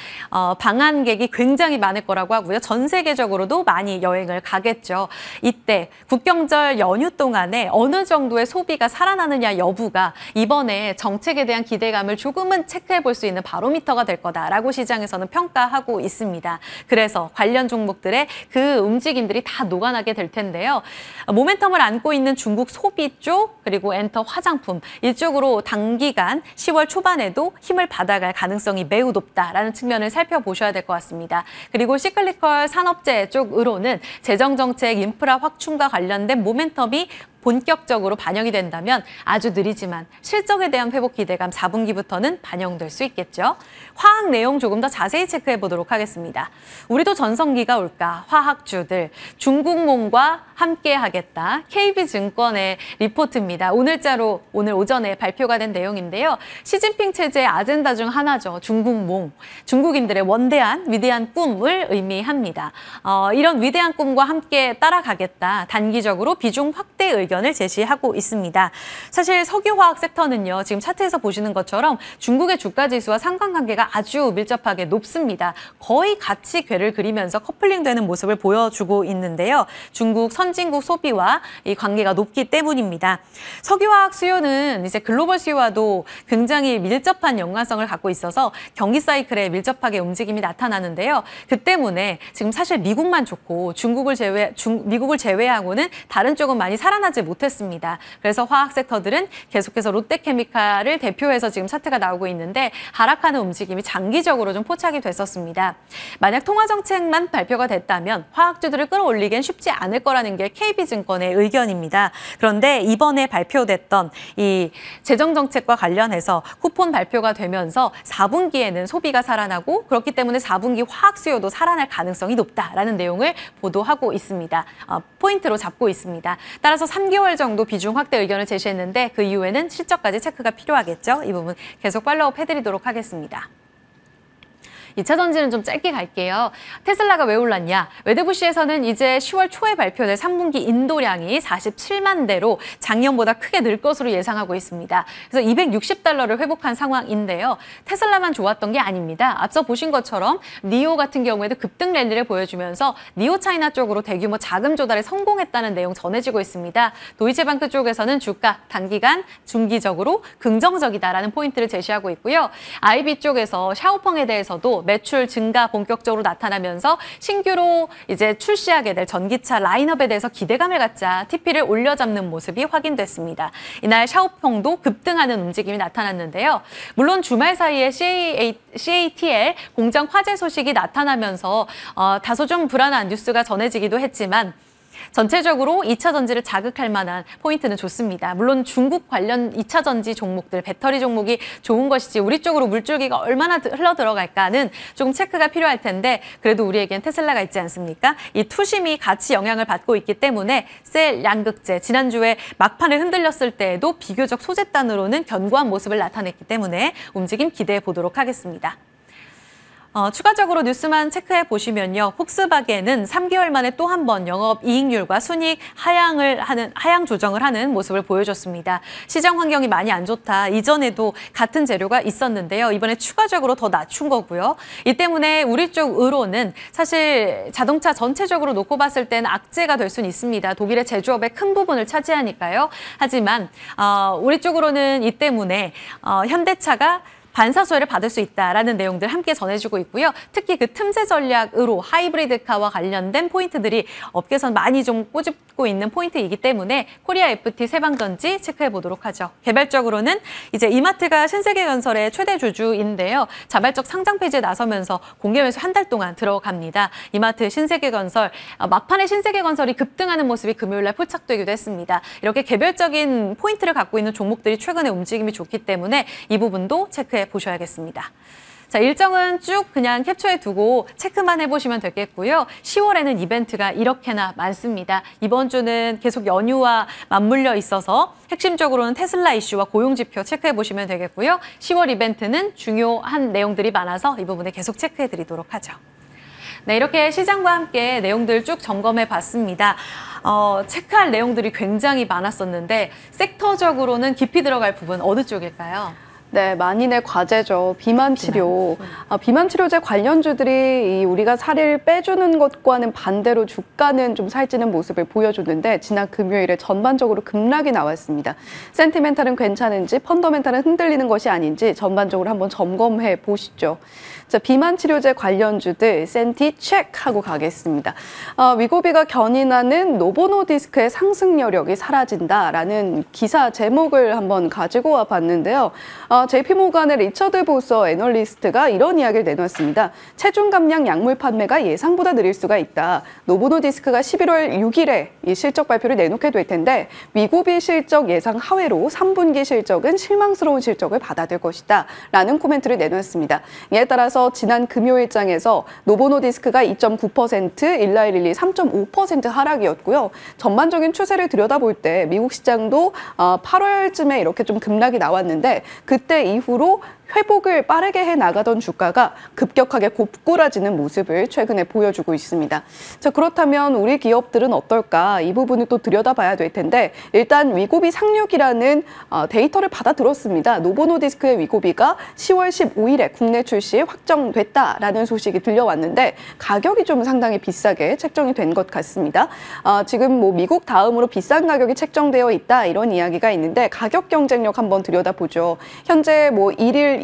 방한객이 굉장히 많을 거라고 하고요. 전 세계적으로도 많이 여행을 가겠죠. 이때 국경절 연휴 동안에 어느 정도의 소비가 살아나느냐 여부가 이번에 정책에 대한 기대감을 조금은 체크해 볼 수 있는 바로미터가 될 거다라고 시장에서는 평가하고 있습니다. 그래서 관련 종목들의 그 움직임들이 다 녹아나게 될 텐데요. 모멘텀을 안고 있는 중국 소비 쪽 그리고 엔터 화장품 이쪽으로 단기간 10월 초반에도 힘을 받아갈 가능성이 매우 높다라는 측면을 살펴보겠습니다. 보셔야 될 것 같습니다. 그리고 시클리컬 산업재 쪽으로는 재정정책, 인프라 확충과 관련된 모멘텀이 본격적으로 반영이 된다면 아주 느리지만 실적에 대한 회복 기대감 4분기부터는 반영될 수 있겠죠. 화학 내용 조금 더 자세히 체크해 보도록 하겠습니다. 우리도 전성기가 올까? 화학주들 중국몽과 함께 하겠다. KB증권의 리포트입니다. 오늘자로 오늘 오전에 발표가 된 내용인데요. 시진핑 체제의 아젠다 중 하나죠. 중국몽. 중국인들의 원대한 위대한 꿈을 의미합니다. 이런 위대한 꿈과 함께 따라가겠다. 단기적으로 비중 확대 의견을 제시하고 있습니다. 사실 석유화학 섹터는요. 지금 차트에서 보시는 것처럼 중국의 주가지수와 상관관계가 아주 밀접하게 높습니다. 거의 같이 궤를 그리면서 커플링되는 모습을 보여주고 있는데요. 중국 선진국 소비와 이 관계가 높기 때문입니다. 석유화학 수요는 이제 글로벌 수요와도 굉장히 밀접한 연관성을 갖고 있어서 경기 사이클에 밀접하게 움직임이 나타나는데요. 그 때문에 지금 사실 미국만 좋고 미국을 제외하고는 다른 쪽은 많이 살아나지 못했습니다. 그래서 화학 섹터들은 계속해서 롯데케미칼을 대표해서 지금 차트가 나오고 있는데 하락하는 움직임이 장기적으로 좀 포착이 됐었습니다. 만약 통화정책만 발표가 됐다면 화학주들을 끌어올리기엔 쉽지 않을 거라는 게 KB증권의 의견입니다. 그런데 이번에 발표됐던 이 재정정책과 관련해서 쿠폰 발표가 되면서 4분기에는 소비가 살아나고 그렇기 때문에 4분기 화학 수요도 살아날 가능성이 높다라는 내용을 보도하고 있습니다. 포인트로 잡고 있습니다. 따라서 3개월 정도 비중 확대 의견을 제시했는데 그 이후에는 실적까지 체크가 필요하겠죠. 이 부분 계속 팔로우업 해드리도록 하겠습니다. 2차 전지는 좀 짧게 갈게요. 테슬라가 왜 올랐냐? 웨드부시에서는 이제 10월 초에 발표될 3분기 인도량이 47만 대로 작년보다 크게 늘 것으로 예상하고 있습니다. 그래서 $260를 회복한 상황인데요. 테슬라만 좋았던 게 아닙니다. 앞서 보신 것처럼 니오 같은 경우에도 급등 랠리를 보여주면서 니오 차이나 쪽으로 대규모 자금 조달에 성공했다는 내용 전해지고 있습니다. 도이체방크 쪽에서는 주가 단기간, 중기적으로 긍정적이다라는 포인트를 제시하고 있고요. IB 쪽에서 샤오펑에 대해서도 매출 증가 본격적으로 나타나면서 신규로 이제 출시하게 될 전기차 라인업에 대해서 기대감을 갖자 TP를 올려잡는 모습이 확인됐습니다. 이날 샤오펑도 급등하는 움직임이 나타났는데요. 물론 주말 사이에 CATL 공장 화재 소식이 나타나면서 다소 좀 불안한 뉴스가 전해지기도 했지만 전체적으로 2차 전지를 자극할 만한 포인트는 좋습니다. 물론 중국 관련 2차 전지 종목들, 배터리 종목이 좋은 것이지 우리 쪽으로 물줄기가 얼마나 흘러 들어갈까는 조금 체크가 필요할 텐데 그래도 우리에겐 테슬라가 있지 않습니까? 이 투심이 같이 영향을 받고 있기 때문에 셀 양극재, 지난주에 막판을 흔들렸을 때에도 비교적 소재단으로는 견고한 모습을 나타냈기 때문에 움직임 기대해 보도록 하겠습니다. 추가적으로 뉴스만 체크해 보시면요. 폭스바겐은 3개월 만에 또 한 번 영업이익률과 순이익 하향 조정을 하는 모습을 보여줬습니다. 시장 환경이 많이 안 좋다. 이전에도 같은 재료가 있었는데요. 이번에 추가적으로 더 낮춘 거고요. 이 때문에 우리 쪽으로는 사실 자동차 전체적으로 놓고 봤을 때는 악재가 될 수는 있습니다. 독일의 제조업의 큰 부분을 차지하니까요. 하지만 우리 쪽으로는 이 때문에 현대차가 반사소외를 받을 수 있다라는 내용들 함께 전해주고 있고요. 특히 그 틈새 전략으로 하이브리드카와 관련된 포인트들이 업계선 많이 좀 꼬집고 있는 포인트이기 때문에 코리아 FT 세방전지 체크해 보도록 하죠. 개별적으로는 이제 이마트가 신세계건설의 최대 주주인데요. 자발적 상장 폐지에 나서면서 공개 매수 한 달 동안 들어갑니다. 이마트 신세계건설 막판에 신세계건설이 급등하는 모습이 금요일 날 포착되기도 했습니다. 이렇게 개별적인 포인트를 갖고 있는 종목들이 최근에 움직임이 좋기 때문에 이 부분도 체크해 보셔야겠습니다. 자, 일정은 쭉 그냥 캡처해 두고 체크만 해보시면 되겠고요. 10월에는 이벤트가 이렇게나 많습니다. 이번 주는 계속 연휴와 맞물려 있어서 핵심적으로는 테슬라 이슈와 고용지표 체크해 보시면 되겠고요. 10월 이벤트는 중요한 내용들이 많아서 이 부분에 계속 체크해 드리도록 하죠. 네, 이렇게 시장과 함께 내용들 쭉 점검해 봤습니다. 체크할 내용들이 굉장히 많았었는데 섹터적으로는 깊이 들어갈 부분 어느 쪽일까요? 네, 만인의 과제죠. 비만 치료. 비만 치료제 관련주들이 우리가 살을 빼주는 것과는 반대로 주가는 좀 살찌는 모습을 보여줬는데 지난 금요일에 전반적으로 급락이 나왔습니다. 센티멘탈은 괜찮은지 펀더멘탈은 흔들리는 것이 아닌지 전반적으로 한번 점검해 보시죠. 자, 비만 치료제 관련주들 센티 체크하고 가겠습니다. 위고비가 견인하는 노보노디스크의 상승 여력이 사라진다라는 기사 제목을 한번 가지고 와 봤는데요. JP모간의 리처드 보서 애널리스트가 이런 이야기를 내놨습니다. 체중 감량 약물 판매가 예상보다 느릴 수가 있다. 노보노디스크가 11월 6일에 이 실적 발표를 내놓게 될 텐데 위고비 실적 예상 하회로 3분기 실적은 실망스러운 실적을 받아들 것이다. 라는 코멘트를 내놓았습니다. 이에 따라서 지난 금요일장에서 노보노디스크가 2.9%, 일라이릴리 3.5% 하락이었고요. 전반적인 추세를 들여다볼 때 미국 시장도 8월쯤에 이렇게 좀 급락이 나왔는데 그때 이후로 회복을 빠르게 해나가던 주가가 급격하게 곱고라지는 모습을 최근에 보여주고 있습니다. 자, 그렇다면 우리 기업들은 어떨까? 이 부분을 또 들여다봐야 될 텐데 일단 위고비 상륙이라는 데이터를 받아들었습니다. 노보노디스크의 위고비가 10월 15일에 국내 출시 확정됐다라는 소식이 들려왔는데 가격이 좀 상당히 비싸게 책정이 된 것 같습니다. 지금 뭐 미국 다음으로 비싼 가격이 책정되어 있다 이런 이야기가 있는데 가격 경쟁력 한번 들여다보죠. 현재 뭐 1회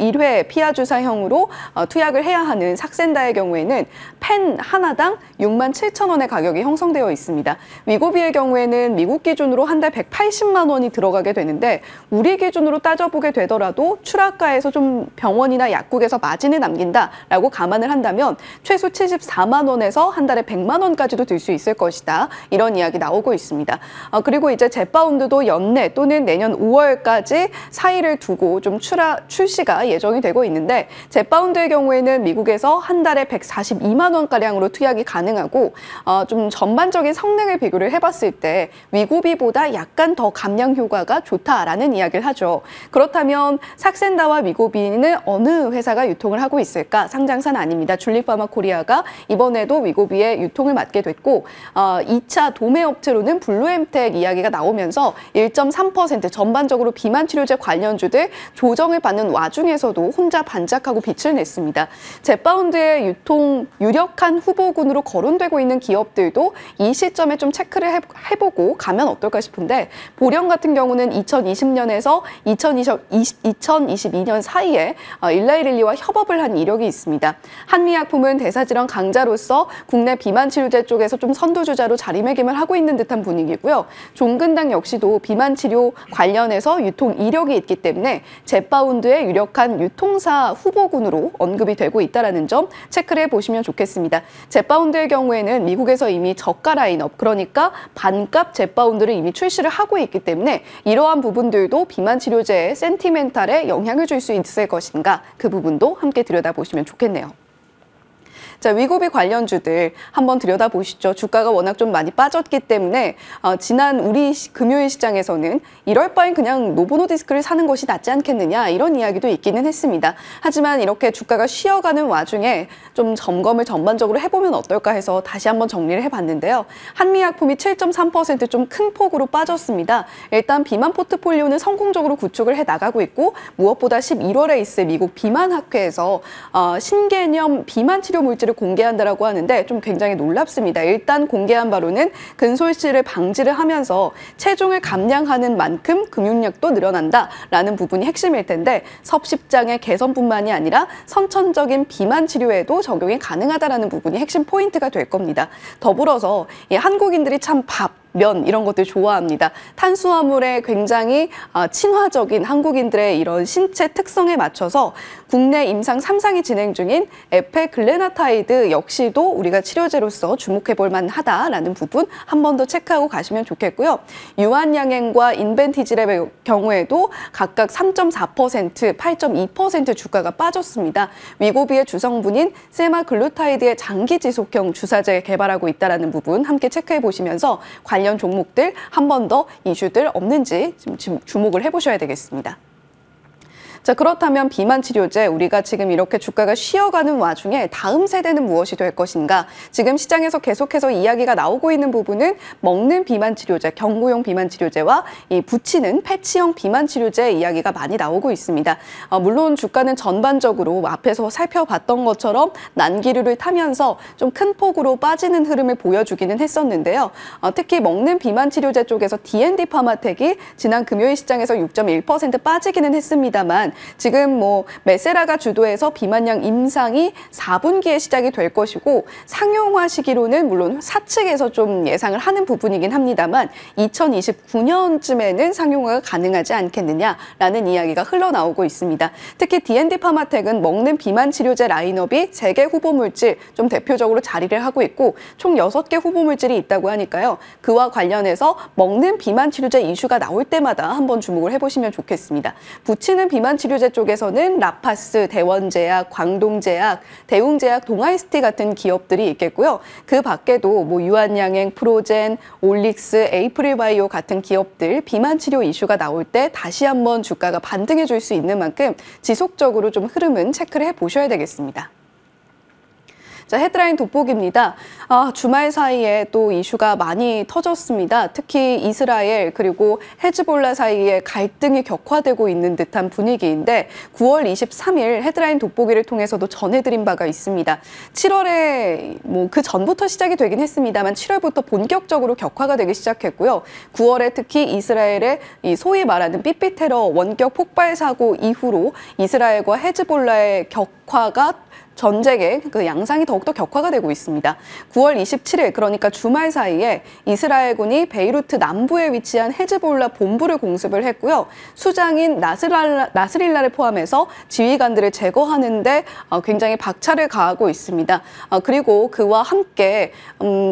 피하 주사형으로 투약을 해야 하는 삭센다의 경우에는 펜 하나당 67,000원의 가격이 형성되어 있습니다. 위고비의 경우에는 미국 기준으로 한 달 180만 원이 들어가게 되는데 우리 기준으로 따져보게 되더라도 추락가에서 좀 병원이나 약국에서 마진을 남긴다라고 감안을 한다면 최소 74만 원에서 한 달에 100만 원까지도 들 수 있을 것이다. 이런 이야기 나오고 있습니다. 그리고 이제 젯바운드도 연내 또는 내년 5월까지 사이를 두고 좀 출시가 예정이 되고 있는데 젯바운드의 경우에는 미국에서 한 달에 142만 원가량으로 투약이 가능하고 좀 전반적인 성능을 비교를 해봤을 때 위고비보다 약간 더 감량 효과가 좋다라는 이야기를 하죠. 그렇다면 삭센다와 위고비는 어느 회사가 유통을 하고 있을까? 상장사는 아닙니다. 줄리파마 코리아가 이번에도 위고비의 유통을 맡게 됐고 2차 도매업체로는 블루엠텍 이야기가 나오면서 1.3% 전반적으로 비만 치료제 관련주들 조정을 받는 와중에서도 혼자 반짝하고 빛을 냈습니다. 젯바운드의 유통 유력한 후보군으로 거론되고 있는 기업들도 이 시점에 좀 체크를 해보고 가면 어떨까 싶은데 보령 같은 경우는 2020년에서 2022년 사이에 일라이릴리와 협업을 한 이력이 있습니다. 한미약품은 대사질환 강자로서 국내 비만 치료제 쪽에서 좀 선두주자로 자리매김을 하고 있는 듯한 분위기고요. 종근당 역시도 비만 치료 관련해서 유통 이력이 있기 때문에 젯바운드의 유력한 유통사 후보군으로 언급이 되고 있다는 점 체크를 해보시면 좋겠습니다. 젯바운드의 경우에는 미국에서 이미 저가 라인업, 그러니까 반값 젯바운드를 이미 출시를 하고 있기 때문에 이러한 부분들도 비만 치료제의 센티멘탈에 영향을 줄 수 있을 것인가 그 부분도 함께 들여다보시면 좋겠네요. 자, 위고비 관련주들 한번 들여다보시죠. 주가가 워낙 좀 많이 빠졌기 때문에 지난 우리 금요일 시장에서는 이럴 바엔 그냥 노보노디스크를 사는 것이 낫지 않겠느냐 이런 이야기도 있기는 했습니다. 하지만 이렇게 주가가 쉬어가는 와중에 좀 점검을 전반적으로 해보면 어떨까 해서 다시 한번 정리를 해봤는데요. 한미약품이 7.3% 좀 큰 폭으로 빠졌습니다. 일단 비만 포트폴리오는 성공적으로 구축을 해나가고 있고 무엇보다 11월에 있을 미국 비만학회에서 신개념 비만 치료 물질 공개한다라고 하는데 좀 굉장히 놀랍습니다. 일단 공개한 바로는 근손실을 방지를 하면서 체중을 감량하는 만큼 근육량도 늘어난다라는 부분이 핵심일 텐데 섭식장의 개선뿐만이 아니라 선천적인 비만 치료에도 적용이 가능하다라는 부분이 핵심 포인트가 될 겁니다. 더불어서 한국인들이 참 면 이런 것들 좋아합니다. 탄수화물에 굉장히 친화적인 한국인들의 이런 신체 특성에 맞춰서 국내 임상 3상이 진행 중인 에페글레나타이드 역시도 우리가 치료제로서 주목해볼 만하다라는 부분 한 번 더 체크하고 가시면 좋겠고요. 유한양행과 인벤티질의 경우에도 각각 3.4%, 8.2% 주가가 빠졌습니다. 위고비의 주성분인 세마글루타이드의 장기 지속형 주사제 개발하고 있다는 부분 함께 체크해 보시면서 관련 종목들 한 번 더 이슈들 없는지 지금 주목을 해보셔야 되겠습니다. 자, 그렇다면 비만 치료제 우리가 지금 이렇게 주가가 쉬어가는 와중에 다음 세대는 무엇이 될 것인가? 지금 시장에서 계속해서 이야기가 나오고 있는 부분은 먹는 비만 치료제, 경구용 비만 치료제와 이 붙이는 패치형 비만 치료제 이야기가 많이 나오고 있습니다. 물론 주가는 전반적으로 앞에서 살펴봤던 것처럼 난기류를 타면서 좀 큰 폭으로 빠지는 흐름을 보여주기는 했었는데요. 특히 먹는 비만 치료제 쪽에서 D&D 파마텍이 지난 금요일 시장에서 6.1% 빠지기는 했습니다만 지금 뭐 메세라가 주도해서 비만약 임상이 4분기에 시작이 될 것이고 상용화 시기로는 물론 사측에서 좀 예상을 하는 부분이긴 합니다만 2029년쯤에는 상용화가 가능하지 않겠느냐라는 이야기가 흘러나오고 있습니다. 특히 D&D 파마텍은 먹는 비만 치료제 라인업이 3개 후보 물질 좀 대표적으로 자리를 하고 있고 총 6개 후보 물질이 있다고 하니까요. 그와 관련해서 먹는 비만 치료제 이슈가 나올 때마다 한번 주목을 해보시면 좋겠습니다. 붙이는 비만 치료제 쪽에서는 라파스, 대원제약, 광동제약, 대웅제약, 동아이스티 같은 기업들이 있겠고요. 그 밖에도 뭐 유한양행, 프로젠, 올릭스, 에이프릴바이오 같은 기업들 비만 치료 이슈가 나올 때 다시 한번 주가가 반등해 줄 수 있는 만큼 지속적으로 좀 흐름은 체크를 해보셔야 되겠습니다. 자, 헤드라인 돋보기입니다. 주말 사이에 또 이슈가 많이 터졌습니다. 특히 이스라엘 그리고 헤즈볼라 사이에 갈등이 격화되고 있는 듯한 분위기인데 9월 23일 헤드라인 돋보기를 통해서도 전해드린 바가 있습니다. 7월에 뭐 그 전부터 시작이 되긴 했습니다만 7월부터 본격적으로 격화가 되기 시작했고요. 9월에 특히 이스라엘의 이 소위 말하는 삐삐테러 원격 폭발 사고 이후로 이스라엘과 헤즈볼라의 격화가 전쟁의 그 양상이 더욱더 격화가 되고 있습니다. 9월 27일 그러니까 주말 사이에 이스라엘군이 베이루트 남부에 위치한 헤즈볼라 본부를 공습을 했고요. 수장인 나스릴라를 포함해서 지휘관들을 제거하는 데 굉장히 박차를 가하고 있습니다. 그리고 그와 함께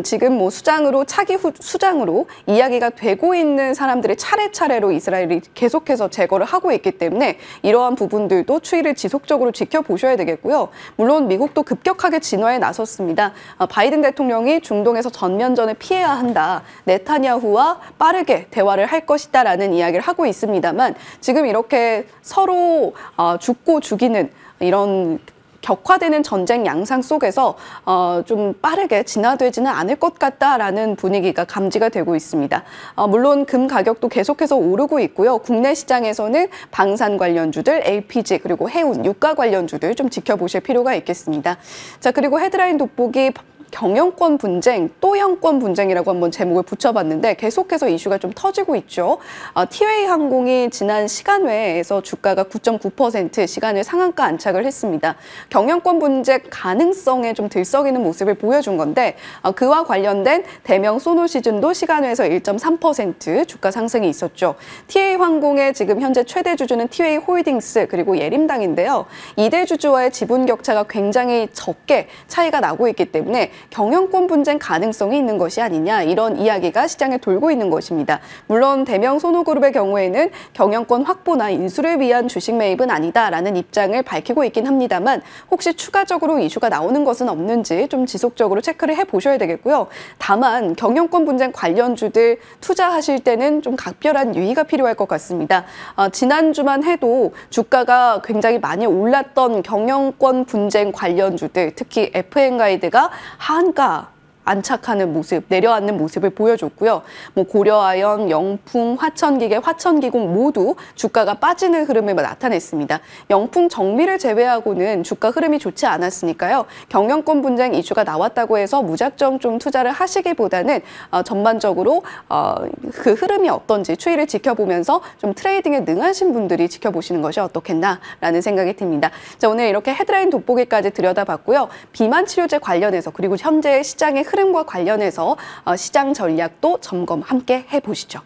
지금 뭐 수장으로 차기 수장으로 이야기가 되고 있는 사람들이 차례차례로 이스라엘이 계속해서 제거를 하고 있기 때문에 이러한 부분들도 추이를 지속적으로 지켜보셔야 되겠고요. 물론 미국도 급격하게 진화에 나섰습니다. 바이든 대통령이 중동에서 전면전을 피해야 한다. 네타냐후와 빠르게 대화를 할 것이다라는 이야기를 하고 있습니다만 지금 이렇게 서로 죽고 죽이는 이런 격화되는 전쟁 양상 속에서 좀 빠르게 진화되지는 않을 것 같다라는 분위기가 감지가 되고 있습니다. 물론 금 가격도 계속해서 오르고 있고요. 국내 시장에서는 방산 관련주들, LPG 그리고 해운, 유가 관련주들 좀 지켜보실 필요가 있겠습니다. 자, 그리고 헤드라인 돋보기 경영권 분쟁, 또 형권 분쟁이라고 한번 제목을 붙여봤는데 계속해서 이슈가 좀 터지고 있죠. 티웨이 항공이 지난 시간외에서 주가가 9.9% 시간을 상한가 안착을 했습니다. 경영권 분쟁 가능성에 좀 들썩이는 모습을 보여준 건데 그와 관련된 대명 소노시즌도 시간외에서 1.3% 주가 상승이 있었죠. 티웨이 항공의 지금 현재 최대 주주는 티웨이 홀딩스 그리고 예림당인데요. 2대 주주와의 지분 격차가 굉장히 적게 차이가 나고 있기 때문에 경영권 분쟁 가능성이 있는 것이 아니냐 이런 이야기가 시장에 돌고 있는 것입니다. 물론 대명 소노그룹의 경우에는 경영권 확보나 인수를 위한 주식 매입은 아니다라는 입장을 밝히고 있긴 합니다만 혹시 추가적으로 이슈가 나오는 것은 없는지 좀 지속적으로 체크를 해보셔야 되겠고요. 다만 경영권 분쟁 관련주들 투자하실 때는 좀 각별한 유의가 필요할 것 같습니다. 지난주만 해도 주가가 굉장히 많이 올랐던 경영권 분쟁 관련주들 특히 FN가이드가 한가 안착하는 모습, 내려앉는 모습을 보여줬고요. 뭐 고려아연, 영풍, 화천기계, 화천기공 모두 주가가 빠지는 흐름을 나타냈습니다. 영풍 정미를 제외하고는 주가 흐름이 좋지 않았으니까요. 경영권 분쟁 이슈가 나왔다고 해서 무작정 좀 투자를 하시기보다는 전반적으로 그 흐름이 어떤지 추이를 지켜보면서 좀 트레이딩에 능하신 분들이 지켜보시는 것이 어떻겠나라는 생각이 듭니다. 자, 오늘 이렇게 헤드라인 돋보기까지 들여다봤고요. 비만 치료제 관련해서 그리고 현재 시장의 흐름과 관련해서 시장 전략도 점검 함께 해보시죠.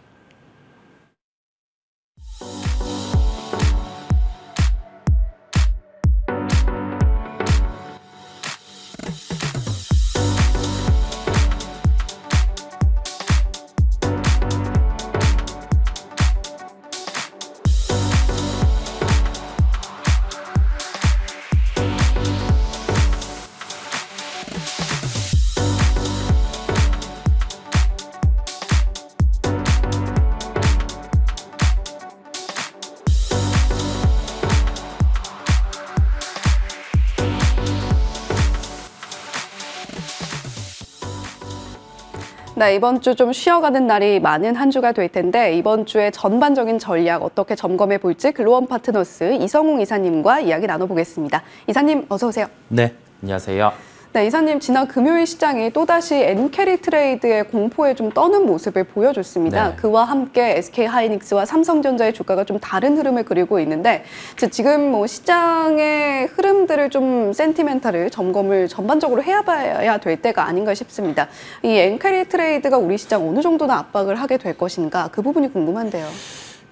네, 이번 주 좀 쉬어가는 날이 많은 한 주가 될 텐데 이번 주의 전반적인 전략 어떻게 점검해 볼지 글로원 파트너스 이성웅 이사님과 이야기 나눠보겠습니다. 이사님 어서 오세요. 네, 안녕하세요. 네, 이사님, 지난 금요일 시장이 또다시 엔캐리 트레이드의 공포에 좀 떠는 모습을 보여줬습니다. 네. 그와 함께 SK하이닉스와 삼성전자의 주가가 좀 다른 흐름을 그리고 있는데 지금 뭐 시장의 흐름들을 좀 센티멘탈을 점검을 전반적으로 해봐야 될 때가 아닌가 싶습니다. 이 엔캐리 트레이드가 우리 시장 어느 정도나 압박을 하게 될 것인가 그 부분이 궁금한데요.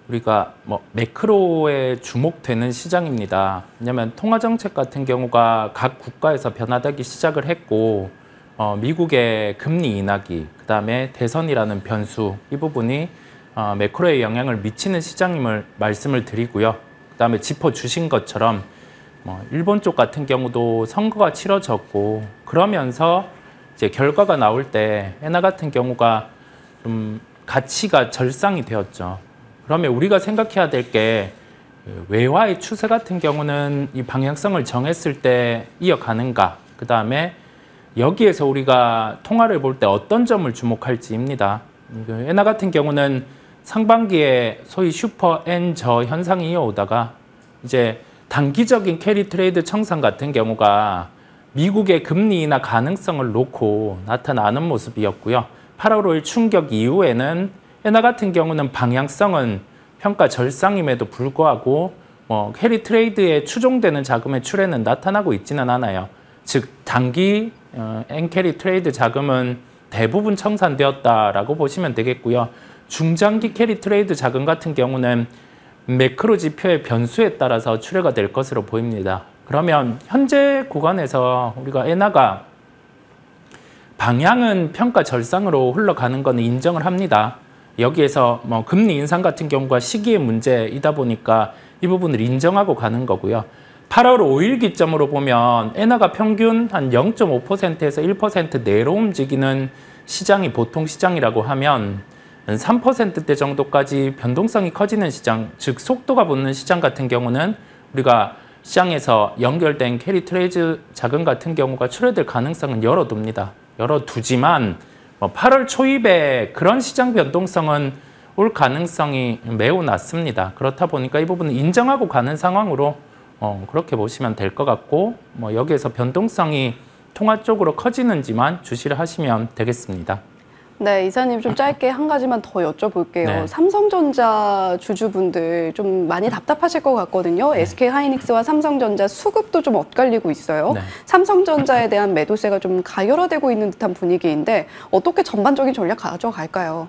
우리가 뭐 매크로에 주목되는 시장입니다. 왜냐하면 통화정책 같은 경우가 각 국가에서 변화되기 시작을 했고 미국의 금리 인하기, 그다음에 대선이라는 변수, 이 부분이 매크로에 영향을 미치는 시장임을 말씀을 드리고요. 그다음에 짚어주신 것처럼 일본 쪽 같은 경우도 선거가 치러졌고 그러면서 이제 결과가 나올 때 엔화 같은 경우가 좀 가치가 절상이 되었죠. 그러면 우리가 생각해야 될 게 외화의 추세 같은 경우는 이 방향성을 정했을 때 이어가는가, 그 다음에 여기에서 우리가 통화를 볼 때 어떤 점을 주목할지입니다. 엔화 같은 경우는 상반기에 소위 슈퍼 N저 현상이 이어오다가 이제 단기적인 캐리 트레이드 청산 같은 경우가 미국의 금리 인하 가능성을 놓고 나타나는 모습이었고요. 8월 5일 충격 이후에는 엔화 같은 경우는 방향성은 평가 절상임에도 불구하고 캐리 트레이드에 추종되는 자금의 출해는 나타나고 있지는 않아요. 즉 단기 엔캐리 트레이드 자금은 대부분 청산되었다라고 보시면 되겠고요. 중장기 캐리 트레이드 자금 같은 경우는 매크로 지표의 변수에 따라서 출해가 될 것으로 보입니다. 그러면 현재 구간에서 우리가 엔화가 방향은 평가 절상으로 흘러가는 것은 인정을 합니다. 여기에서 금리 인상 같은 경우가 시기의 문제이다 보니까 이 부분을 인정하고 가는 거고요. 8월 5일 기점으로 보면 엔화가 평균 한 0.5%에서 1% 내로 움직이는 시장이 보통 시장이라고 하면 3%대 정도까지 변동성이 커지는 시장, 즉 속도가 붙는 시장 같은 경우는 우리가 시장에서 연결된 캐리 트레이드 자금 같은 경우가 출해될 가능성은 열어둡니다. 열어두지만 8월 초입에 그런 시장 변동성은 올 가능성이 매우 낮습니다. 그렇다 보니까 이 부분은 인정하고 가는 상황으로 그렇게 보시면 될 것 같고 여기에서 변동성이 통화 쪽으로 커지는지만 주시를 하시면 되겠습니다. 네, 이사님 좀 짧게 한 가지만 더 여쭤볼게요. 네. 삼성전자 주주분들 좀 많이 답답하실 것 같거든요. 네. SK하이닉스와 삼성전자 수급도 좀 엇갈리고 있어요. 네. 삼성전자에 대한 매도세가 좀 가열화되고 있는 듯한 분위기인데 어떻게 전반적인 전략 가져갈까요?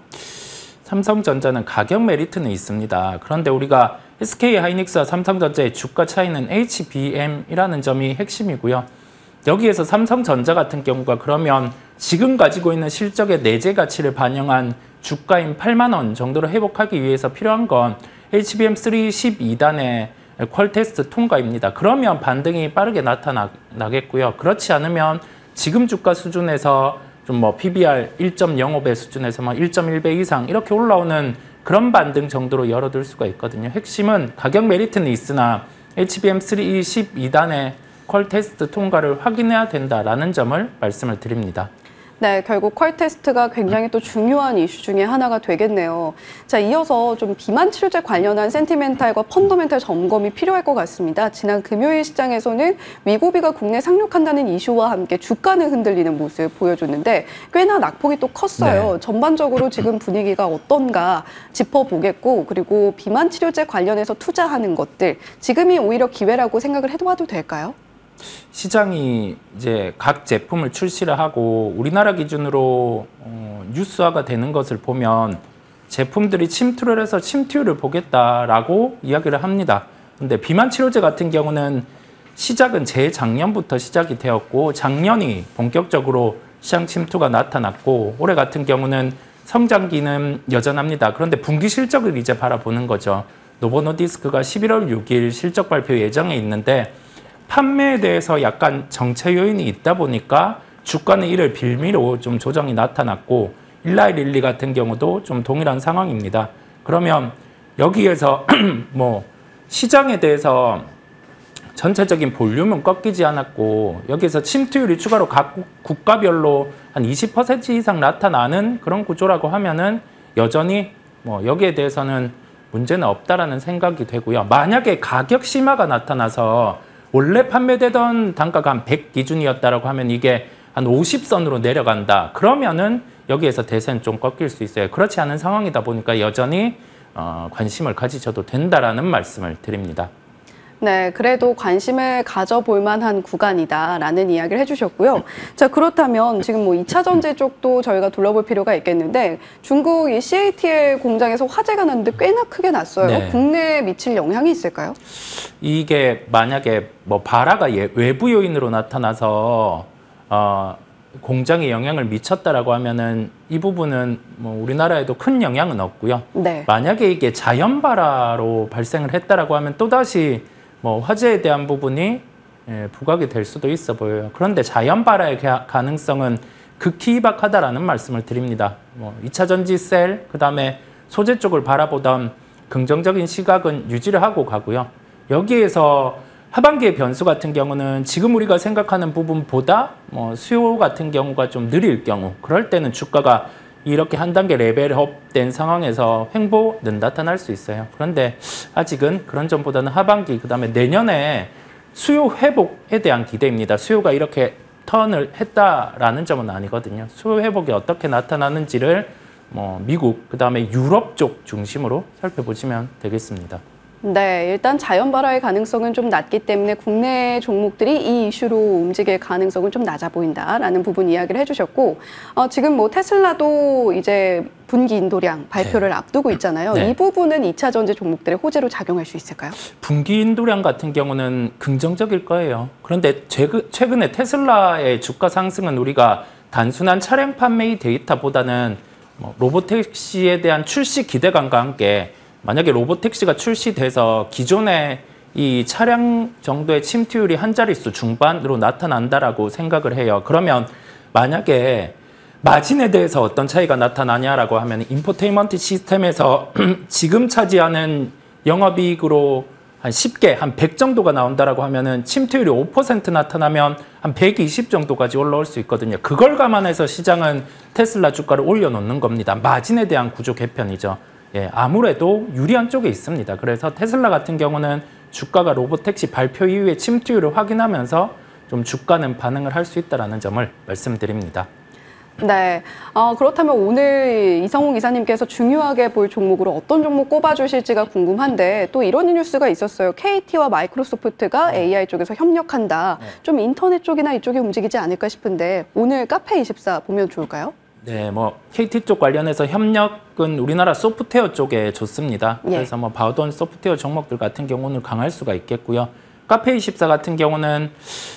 삼성전자는 가격 메리트는 있습니다. 그런데 우리가 SK하이닉스와 삼성전자의 주가 차이는 HBM이라는 점이 핵심이고요. 여기에서 삼성전자 같은 경우가 그러면 지금 가지고 있는 실적의 내재 가치를 반영한 주가인 8만 원 정도로 회복하기 위해서 필요한 건 HBM3 12단의 퀄 테스트 통과입니다. 그러면 반등이 빠르게 나타나겠고요. 그렇지 않으면 지금 주가 수준에서 좀 PBR 1.05배 수준에서 1.1배 이상 이렇게 올라오는 그런 반등 정도로 열어둘 수가 있거든요. 핵심은 가격 메리트는 있으나 HBM3 12단의 퀄 테스트 통과를 확인해야 된다라는 점을 말씀을 드립니다. 네, 결국 퀄 테스트가 굉장히 또 중요한 이슈 중에 하나가 되겠네요. 자, 이어서 좀 비만 치료제 관련한 센티멘탈과 펀더멘탈 점검이 필요할 것 같습니다. 지난 금요일 시장에서는 위고비가 국내 상륙한다는 이슈와 함께 주가는 흔들리는 모습 보여줬는데 꽤나 낙폭이 또 컸어요. 네. 전반적으로 지금 분위기가 어떤가 짚어보겠고 그리고 비만 치료제 관련해서 투자하는 것들 지금이 오히려 기회라고 생각을 해봐도 될까요? 시장이 이제 각 제품을 출시를 하고 우리나라 기준으로 뉴스화가 되는 것을 보면 제품들이 침투를 해서 침투율을 보겠다라고 이야기를 합니다. 근데 비만 치료제 같은 경우는 시작은 재작년부터 시작이 되었고 작년이 본격적으로 시장 침투가 나타났고 올해 같은 경우는 성장기는 여전합니다. 그런데 분기 실적을 이제 바라보는 거죠. 노보노디스크가 11월 6일 실적 발표 예정에 있는데 판매에 대해서 약간 정체 요인이 있다 보니까 주가는 이를 빌미로 좀 조정이 나타났고 일라이릴리 같은 경우도 좀 동일한 상황입니다. 그러면 여기에서 시장에 대해서 전체적인 볼륨은 꺾이지 않았고 여기에서 침투율이 추가로 각 국가별로 한 20% 이상 나타나는 그런 구조라고 하면은 여전히 여기에 대해서는 문제는 없다라는 생각이 되고요. 만약에 가격 심화가 나타나서 원래 판매되던 단가가 한 100 기준이었다라고 하면 이게 한 50선으로 내려간다. 그러면은 여기에서 대세는 좀 꺾일 수 있어요. 그렇지 않은 상황이다 보니까 여전히 관심을 가지셔도 된다라는 말씀을 드립니다. 네, 그래도 관심을 가져볼 만한 구간이다라는 이야기를 해주셨고요. 자, 그렇다면 지금 뭐 2차 전지 쪽도 저희가 둘러볼 필요가 있겠는데 중국 이 CATL 공장에서 화재가 났는데 꽤나 크게 났어요. 네. 국내에 미칠 영향이 있을까요? 이게 만약에 뭐 발화가 외부 요인으로 나타나서 공장에 영향을 미쳤다라고 하면은 이 부분은 뭐 우리나라에도 큰 영향은 없고요. 네. 만약에 이게 자연 발화로 발생을 했다라고 하면 또다시 뭐 화재에 대한 부분이 부각이 될 수도 있어 보여요. 그런데 자연 발화의 가능성은 극히 희박하다라는 말씀을 드립니다. 뭐 2차 전지셀 그다음에 소재 쪽을 바라보던 긍정적인 시각은 유지를 하고 가고요. 여기에서 하반기의 변수 같은 경우는 지금 우리가 생각하는 부분보다 뭐 수요 같은 경우가 좀 느릴 경우 그럴 때는 주가가 이렇게 한 단계 레벨업 된 상황에서 횡보는 나타날 수 있어요. 그런데 아직은 그런 점보다는 하반기 그다음에 내년에 수요 회복에 대한 기대입니다. 수요가 이렇게 턴을 했다라는 점은 아니거든요. 수요 회복이 어떻게 나타나는지를 뭐 미국 그다음에 유럽 쪽 중심으로 살펴보시면 되겠습니다. 네, 일단 자연 발화의 가능성은 좀 낮기 때문에 국내 종목들이 이 이슈로 움직일 가능성은 좀 낮아 보인다라는 부분 이야기를 해주셨고 지금 뭐 테슬라도 이제 분기 인도량 발표를 앞두고 있잖아요. 네. 이 부분은 2차 전지 종목들의 호재로 작용할 수 있을까요? 분기 인도량 같은 경우는 긍정적일 거예요. 그런데 최근에 테슬라의 주가 상승은 우리가 단순한 차량 판매의 데이터보다는 뭐 로보택시에 대한 출시 기대감과 함께 만약에 로보택시가 출시돼서 기존의 이 차량 정도의 침투율이 한 자릿수 중반으로 나타난다라고 생각을 해요. 그러면 만약에 마진에 대해서 어떤 차이가 나타나냐라고 하면 인포테인먼트 시스템에서 지금 차지하는 영업이익으로 한 10개, 한 100 정도가 나온다라고 하면은 침투율이 5% 나타나면 한 120 정도까지 올라올 수 있거든요. 그걸 감안해서 시장은 테슬라 주가를 올려놓는 겁니다. 마진에 대한 구조 개편이죠. 예, 아무래도 유리한 쪽에 있습니다. 그래서 테슬라 같은 경우는 주가가 로보택시 발표 이후에 침투율을 확인하면서 좀 주가는 반응을 할 수 있다는 점을 말씀드립니다. 네, 그렇다면 오늘 이성훈 이사님께서 중요하게 볼 종목으로 어떤 종목 꼽아주실지가 궁금한데 또 이런 뉴스가 있었어요. KT와 마이크로소프트가 AI 쪽에서 협력한다. 좀 인터넷 쪽이나 이쪽에 움직이지 않을까 싶은데 오늘 카페24 보면 좋을까요? 네, 뭐 KT 쪽 관련해서 협력은 우리나라 소프트웨어 쪽에 좋습니다. 예. 그래서 뭐 바우돈 소프트웨어 종목들 같은 경우는 강할 수가 있겠고요. 카페24 같은 경우는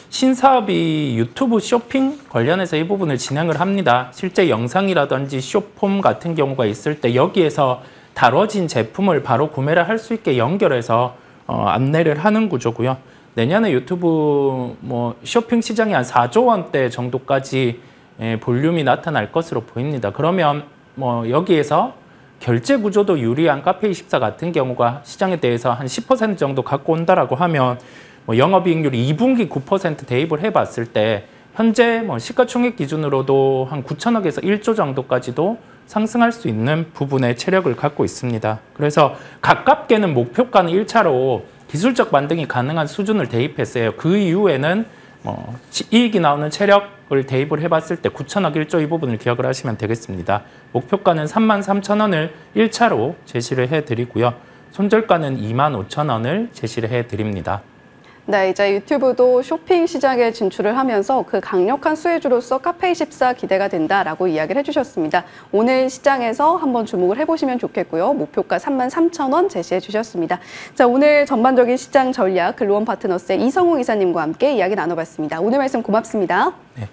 신사업이 유튜브 쇼핑 관련해서 이 부분을 진행을 합니다. 실제 영상이라든지 쇼폼 같은 경우가 있을 때 여기에서 다뤄진 제품을 바로 구매를 할 수 있게 연결해서 안내를 하는 구조고요. 내년에 유튜브 뭐 쇼핑 시장이 한 4조 원대 정도까지 볼륨이 나타날 것으로 보입니다. 그러면 뭐 여기에서 결제 구조도 유리한 카페24 같은 경우가 시장에 대해서 한 10% 정도 갖고 온다라고 하면 뭐 영업이익률이 2분기 9% 대입을 해봤을 때 현재 뭐 시가총액 기준으로도 한 9천억에서 1조 정도까지도 상승할 수 있는 부분의 체력을 갖고 있습니다. 그래서 가깝게는 목표가는 1차로 기술적 반등이 가능한 수준을 대입했어요. 그 이후에는 뭐 이익이 나오는 체력을 대입을 해봤을 때 9천억 1조 이 부분을 기억을 하시면 되겠습니다. 목표가는 33,000원을 1차로 제시를 해드리고요. 손절가는 25,000원을 제시를 해드립니다. 네, 이제 유튜브도 쇼핑 시장에 진출을 하면서 그 강력한 수혜주로서 카페24 기대가 된다라고 이야기를 해주셨습니다. 오늘 시장에서 한번 주목을 해보시면 좋겠고요. 목표가 33,000원 제시해 주셨습니다. 자, 오늘 전반적인 시장 전략 글로원 파트너스의 이성훈 이사님과 함께 이야기 나눠봤습니다. 오늘 말씀 고맙습니다. 네,